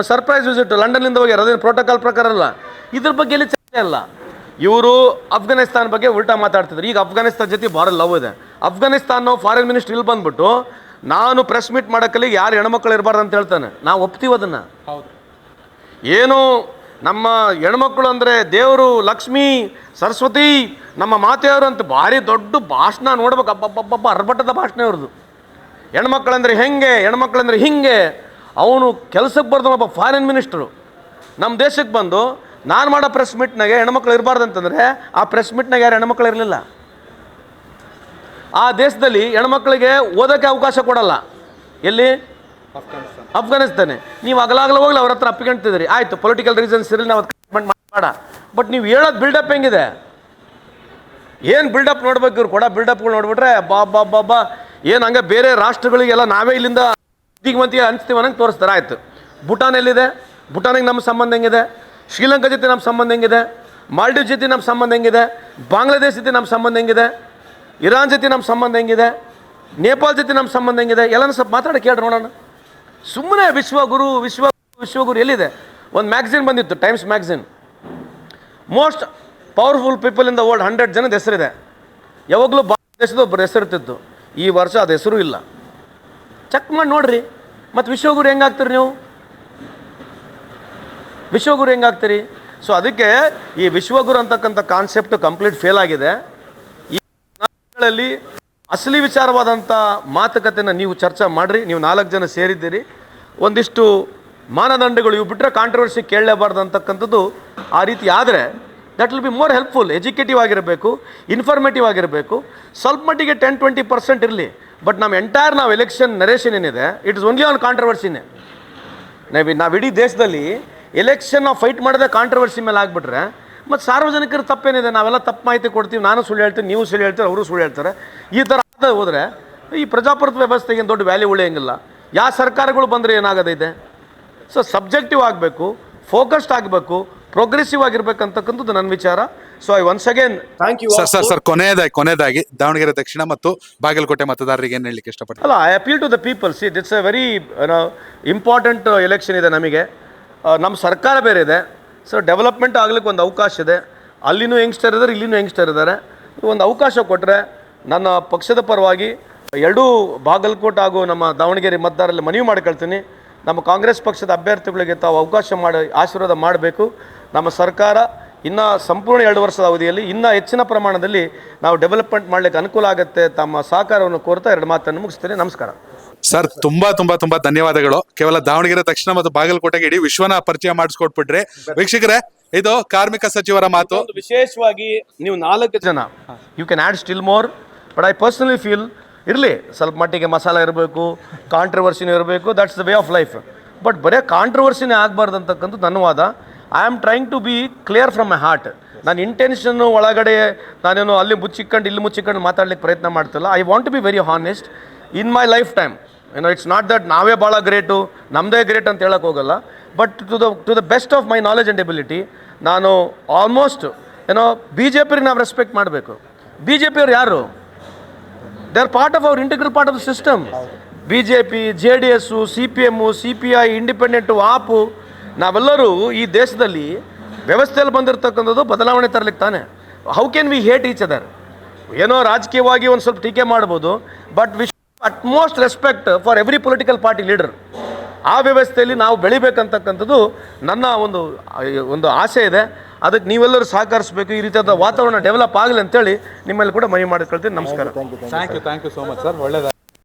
ಸರ್ಪ್ರೈಸ್ ವಿಸಿಟ್ ಲಂಡನ್ನಿಂದ ಹೋಗ್ಯಾರ. ಅದೇನು ಪ್ರೋಟೋಕಾಲ್ ಪ್ರಕಾರ ಅಲ್ಲ. ಇದ್ರ ಬಗ್ಗೆ ಎಲ್ಲಿ ಚರ್ಚೆ ಅಲ್ಲ. ಇವರು ಅಫ್ಘಾನಿಸ್ತಾನ ಬಗ್ಗೆ ಉಲ್ಟಾ ಮಾತಾಡ್ತಿದ್ರು. ಈಗ ಅಫ್ಘಾನಿಸ್ತಾನ ಜೊತೆ ಭಾಳ ಲವ್ ಇದೆ. ಅಫ್ಘಾನಿಸ್ತಾನ ಫಾರಿನ್ ಮಿನಿಸ್ಟರ್ ಇಲ್ಲಿ ಬಂದ್ಬಿಟ್ಟು ನಾನು ಪ್ರೆಸ್ ಮೀಟ್ ಮಾಡೋಕ್ಕಲ್ಲಿ ಯಾರು ಹೆಣ್ಮಕ್ಳು ಇರಬಾರ್ದು ಅಂತ ಹೇಳ್ತಾನೆ. ನಾವು ಒಪ್ತೀವಿ ಅದನ್ನು. ಏನು ನಮ್ಮ ಹೆಣ್ಮಕ್ಳು ಅಂದರೆ ದೇವರು, ಲಕ್ಷ್ಮೀ, ಸರಸ್ವತಿ, ನಮ್ಮ ಮಾತೆಯವರು ಅಂತ ಭಾರಿ ದೊಡ್ಡ ಭಾಷಣ ನೋಡ್ಬೇಕು. ಅಬ್ಬಬ್ಬಬ್ಬ ಅರ್ಭಟದ ಭಾಷಣ ಇವ್ರದ್ದು. ಹೆಣ್ಮಕ್ಳಂದ್ರೆ ಹೆಂಗೆ, ಹೆಣ್ಮಕ್ಳಂದ್ರೆ ಹಿಂಗೆ. ಅವನು ಕೆಲಸಕ್ಕೆ ಬರ್ದು ಒಬ್ಬ ಫಾರಿನ್ ಮಿನಿಸ್ಟ್ರು ನಮ್ಮ ದೇಶಕ್ಕೆ ಬಂದು ನಾನು ಮಾಡೋ ಪ್ರೆಸ್ ಮೀಟ್ನಾಗೆ ಹೆಣ್ಮಕ್ಳು ಇರಬಾರ್ದು ಅಂತಂದರೆ, ಆ ಪ್ರೆಸ್ ಮೀಟ್ನಾಗ ಯಾರು ಹೆಣ್ಮಕ್ಳು ಇರಲಿಲ್ಲ. ಆ ದೇಶದಲ್ಲಿ ಹೆಣ್ಮಕ್ಳಿಗೆ ಓದೋಕ್ಕೆ ಅವಕಾಶ ಕೊಡಲ್ಲ. ಎಲ್ಲಿ? ಅಫ್ಘಾನಿಸ್ತಾನ. ನೀವು ಅಗಲಾಗಲ ಹೋಗ್ಲಿ ಅವ್ರ ಹತ್ರ ಅಪ್ಪಿಕೊಂತಿದ್ರಿ, ಆಯಿತು ಪೊಲಿಟಿಕಲ್ ರೀಸನ್ಸ್ ಇರಲಿ, ನಾವು ಮಾಡ. ಬಟ್ ನೀವು ಹೇಳೋದು ಬಿಲ್ಡಪ್ ಹೆಂಗಿದೆ? ಏನು ಬಿಲ್ಡಪ್ ನೋಡ್ಬೇಕು ಇವ್ರು ಕೊಡೋ ಬಿಲ್ಡಪ್ಗಳು ನೋಡ್ಬಿಟ್ರೆ ಬಾ ಏನು ಹಂಗೆ ಬೇರೆ ರಾಷ್ಟ್ರಗಳಿಗೆಲ್ಲ ನಾವೇ ಇಲ್ಲಿಂದ ಮಂತಿಗೆ ಅನಿಸ್ತೀವಿ ಅನ್ನಂಗೆ ತೋರಿಸ್ತಾರೆ. ಆಯಿತು, ಭೂಟಾನ್ ಎಲ್ಲಿದೆ? ಭೂಟಾನಿಗೆ ನಮ್ಮ ಸಂಬಂಧ ಹೆಂಗಿದೆ? ಶ್ರೀಲಂಕಾ ಜೊತೆ ನಮ್ಮ ಸಂಬಂಧ ಹೆಂಗಿದೆ? ಮಾಲ್ಡೀವ್ ಜೊತೆ ನಮ್ಮ ಸಂಬಂಧ ಹೆಂಗಿದೆ? ಬಾಂಗ್ಲಾದೇಶ ಜೊತೆ ನಮ್ಮ ಸಂಬಂಧ ಹೆಂಗಿದೆ? ಇರಾನ್ ಜೊತೆ ನಮ್ಮ ಸಂಬಂಧ ಹೆಂಗಿದೆ? ನೇಪಾಳ ಜೊತೆ ನಮ್ಮ ಸಂಬಂಧ ಹೆಂಗಿದೆ? ಎಲ್ಲನೂ ಸ್ವಲ್ಪ ಮಾತಾಡಿ ಕೇಳಿ ನೋಡೋಣ. ಸುಮ್ಮನೆ ವಿಶ್ವಗುರು ಎಲ್ಲಿದೆ? ಒಂದು ಮ್ಯಾಗ್ಝಿನ್ ಬಂದಿತ್ತು, times magazine, most powerful people in the world 100 ಜನದ ಹೆಸರಿದೆ. ಯಾವಾಗಲೂ ಭಾರತ ದೇಶದ ಒಬ್ಬರು ಹೆಸರಿರ್ತಿತ್ತು. ಈ ವರ್ಷ ಅದು ಹೆಸರು ಇಲ್ಲ. ಚೆಕ್ ಮಾಡಿ ನೋಡ್ರಿ. ಮತ್ತು ವಿಶ್ವಗುರು ಹೆಂಗಾಗ್ತೀರಿ ನೀವು? ವಿಶ್ವಗುರು ಹೆಂಗಾಗ್ತೀರಿ? ಸೊ ಅದಕ್ಕೆ ಈ ವಿಶ್ವಗುರು ಅಂತಕ್ಕಂಥ ಕಾನ್ಸೆಪ್ಟ್ ಕಂಪ್ಲೀಟ್ ಫೇಲ್ ಆಗಿದೆ. ಈ ದಿನಗಳಲ್ಲಿ ಅಸಲಿ ವಿಚಾರವಾದಂಥ ಮಾತುಕತೆನ ನೀವು ಚರ್ಚೆ ಮಾಡಿರಿ. ನೀವು 4 ಜನ ಸೇರಿದ್ದೀರಿ. ಒಂದಿಷ್ಟು ಮಾನದಂಡಗಳು ಇವು ಬಿಟ್ಟರೆ ಕಾಂಟ್ರವರ್ಸಿ ಕೇಳಲೇಬಾರ್ದು ಅಂತಕ್ಕಂಥದ್ದು. ಆ ರೀತಿ ಆದರೆ that will be more helpful. Executive ಆಗಿರಬೇಕು, ಇನ್ಫಾರ್ಮೇಟಿವ್ ಆಗಿರಬೇಕು. ಸ್ವಲ್ಪ ಮಟ್ಟಿಗೆ 10-20% ಇರಲಿ. ಬಟ್ ನಾವು ಎಲೆಕ್ಷನ್ ನರೇಷನ್ ಏನಿದೆ, ಇಟ್ ಇಸ್ ಓನ್ಲಿ ಆನ್ ಕಾಂಟ್ರವರ್ಸಿನೇ. ನಾವು ಇಡೀ ದೇಶದಲ್ಲಿ ಎಲೆಕ್ಷನ್ ನಾವು ಫೈಟ್ ಮಾಡಿದ್ರೆ ಕಾಂಟ್ರವರ್ಸಿ ಮೇಲೆ ಆಗಿಬಿಟ್ರೆ ಮತ್ತು ಸಾರ್ವಜನಿಕರ ತಪ್ಪೇನಿದೆ? ನಾವೆಲ್ಲ ತಪ್ಪು ಮಾಹಿತಿ ಕೊಡ್ತೀವಿ, ನಾನು ಸುಳ್ಳು ಹೇಳ್ತೀನಿ, ನೀವು ಸುಳ್ಳು ಹೇಳ್ತೀರಿ, ಅವರು ಸುಳ್ಳು ಹೇಳ್ತಾರೆ. ಈ ಥರ ಹೋದರೆ ಈ ಪ್ರಜಾಪ್ರಭುತ್ವ ವ್ಯವಸ್ಥೆಗೆ ದೊಡ್ಡ ವ್ಯಾಲ್ಯೂ ಉಳಿಯೋಂಗಿಲ್ಲ. ಯಾವ ಸರ್ಕಾರಗಳು ಬಂದರೆ ಏನಾಗೋದಿದೆ? ಸೊ ಸಬ್ಜೆಕ್ಟಿವ್ ಆಗಬೇಕು, ಫೋಕಸ್ಡ್ ಆಗಬೇಕು, ಪ್ರೋಗ್ರೆಸಿವ್ ಆಗಿರ್ಬೇಕಂತಕ್ಕಂಥದ್ದು ನನ್ನ ವಿಚಾರ. So I once again thank you. Sir ಕೊನೆಯದಾಗಿ ದಾವಣಗೆರೆ ದಕ್ಷಿಣ ಮತ್ತು ಬಾಗಲಕೋಟೆ ಮತದಾರರಿಗೆ ಏನು ಹೇಳಲಿಕ್ಕೆ ಇಷ್ಟಪಡ್ತೀನಿ? ಅಲ್ಲ, I appeal to the people. See, it's a very important election ಇದೆ ನಮಗೆ. ನಮ್ಮ ಸರ್ಕಾರ ಬೇರೆ ಇದೆ. ಸೊ ಡೆವಲಪ್ಮೆಂಟ್ ಆಗ್ಲಿಕ್ಕೆ ಒಂದು ಅವಕಾಶ ಇದೆ. ಅಲ್ಲಿನೂ ಯಂಗ್ಸ್ಟರ್ ಇದ್ದಾರೆ, ಇಲ್ಲಿನೂ ಯಂಗ್ಸ್ಟರ್ ಇದ್ದಾರೆ. ಒಂದು ಅವಕಾಶ ಕೊಟ್ಟರೆ ನನ್ನ ಪಕ್ಷದ ಪರವಾಗಿ ಎರಡೂ ಬಾಗಲಕೋಟೆ ಹಾಗೂ ನಮ್ಮ ದಾವಣಗೆರೆ ಮತದಾರರಲ್ಲಿ ಮನವಿ ಮಾಡ್ಕೊಳ್ತೀನಿ. ನಮ್ಮ ಕಾಂಗ್ರೆಸ್ ಪಕ್ಷದ ಅಭ್ಯರ್ಥಿಗಳಿಗೆ ತಾವು ಅವಕಾಶ ಮಾಡಿ ಆಶೀರ್ವಾದ ಮಾಡಬೇಕು. ನಮ್ಮ ಸರ್ಕಾರ ಇನ್ನು ಸಂಪೂರ್ಣ 2 ವರ್ಷದ ಅವಧಿಯಲ್ಲಿ ಇನ್ನೂ ಹೆಚ್ಚಿನ ಪ್ರಮಾಣದಲ್ಲಿ ನಾವು ಡೆವಲಪ್ಮೆಂಟ್ ಮಾಡಲಿಕ್ಕೆ ಅನುಕೂಲ ಆಗುತ್ತೆ. ತಮ್ಮ ಸಹಕಾರವನ್ನು ಕೋರ್ತಾ 2 ಮಾತನ್ನು ಮುಗಿಸ್ತೇನೆ. ನಮಸ್ಕಾರ ಸರ್. ತುಂಬಾ ಧನ್ಯವಾದಗಳು. ಕೇವಲ ದಾವಣಗೆರೆ ದಕ್ಷಿಣ ಮತ್ತು ಬಾಗಲಕೋಟೆಗೆ ಇಡೀ ವಿಶ್ವನ ಪರಿಚಯ ಮಾಡಿಸ್ಕೊಟ್ಬಿಟ್ರಿ. ವೀಕ್ಷಕರೇ, ಇದು ಕಾರ್ಮಿಕ ಸಚಿವರ ಮಾತು. ವಿಶೇಷವಾಗಿ ನೀವು 4 ಜನ, you can add still more, but I personally feel ಇರಲಿ, ಸ್ವಲ್ಪ ಮಟ್ಟಿಗೆ ಮಸಾಲ ಇರಬೇಕು, ಕಾಂಟ್ರವರ್ಸಿನೂ ಇರಬೇಕು. That's the way of life. But ಬರೀ ಕಾಂಟ್ರವರ್ಸಿನೇ ಆಗಬಾರ್ದು ಅಂತಕ್ಕಂಥದ್ದು ನನ್ನ ವಾದ. I am trying to be clear from my heart. ನಾನು ಇಂಟೆನ್ಷನ್ನು ಒಳಗಡೆ ನಾನೇನು ಅಲ್ಲಿ ಮುಚ್ಚಿಕೊಂಡು ಇಲ್ಲಿ ಮುಚ್ಚಿಕೊಂಡು ಮಾತಾಡ್ಲಿಕ್ಕೆ ಪ್ರಯತ್ನ ಮಾಡ್ತಿಲ್ಲ. I want to be very honest in my life time. It's not that ನಾವೇ ಭಾಳ ಗ್ರೇಟು, ನಮ್ಮದೇ ಗ್ರೇಟ್ ಅಂತ ಹೇಳಕ್ಕೆ ಹೋಗಲ್ಲ. But to the best of my knowledge and ability ನಾನು ಆಲ್ಮೋಸ್ಟ್ BJPಗೆ ನಾವು ರೆಸ್ಪೆಕ್ಟ್ ಮಾಡಬೇಕು. BJP ಅವ್ರು ಯಾರು? They are part of our integral part of the system. BJP, JDS, CPM, CPI, independent, AAP, ನಾವೆಲ್ಲರೂ ಈ ದೇಶದಲ್ಲಿ ವ್ಯವಸ್ಥೆಯಲ್ಲಿ ಬಂದಿರತಕ್ಕಂಥದ್ದು ಬದಲಾವಣೆ ತರಲಿಕ್ಕೆ ತಾನೆ. How can we hate each other? ಏನೋ ರಾಜಕೀಯವಾಗಿ ಒಂದು ಸ್ವಲ್ಪ ಟೀಕೆ ಮಾಡ್ಬೋದು, but we utmost respect for every political party leader. ಆ ವ್ಯವಸ್ಥೆಯಲ್ಲಿ ನಾವು ಬೆಳಿಬೇಕಂತಕ್ಕಂಥದ್ದು ನನ್ನ ಒಂದು ಆಸೆ ಇದೆ. ಅದಕ್ಕೆ ನೀವೆಲ್ಲರೂ ಸಹಕರಿಸಬೇಕು, ಈ ರೀತಿಯಾದ ವಾತಾವರಣ ಡೆವಲಪ್ ಆಗಲಿ ಅಂತೇಳಿ ನಿಮ್ಮಲ್ಲಿ ಕೂಡ ಮನವಿ ಮಾಡಿಕೊಳ್ತೀನಿ. ನಮಸ್ಕಾರ. Thank you so much sir, ಒಳ್ಳೆಯದ.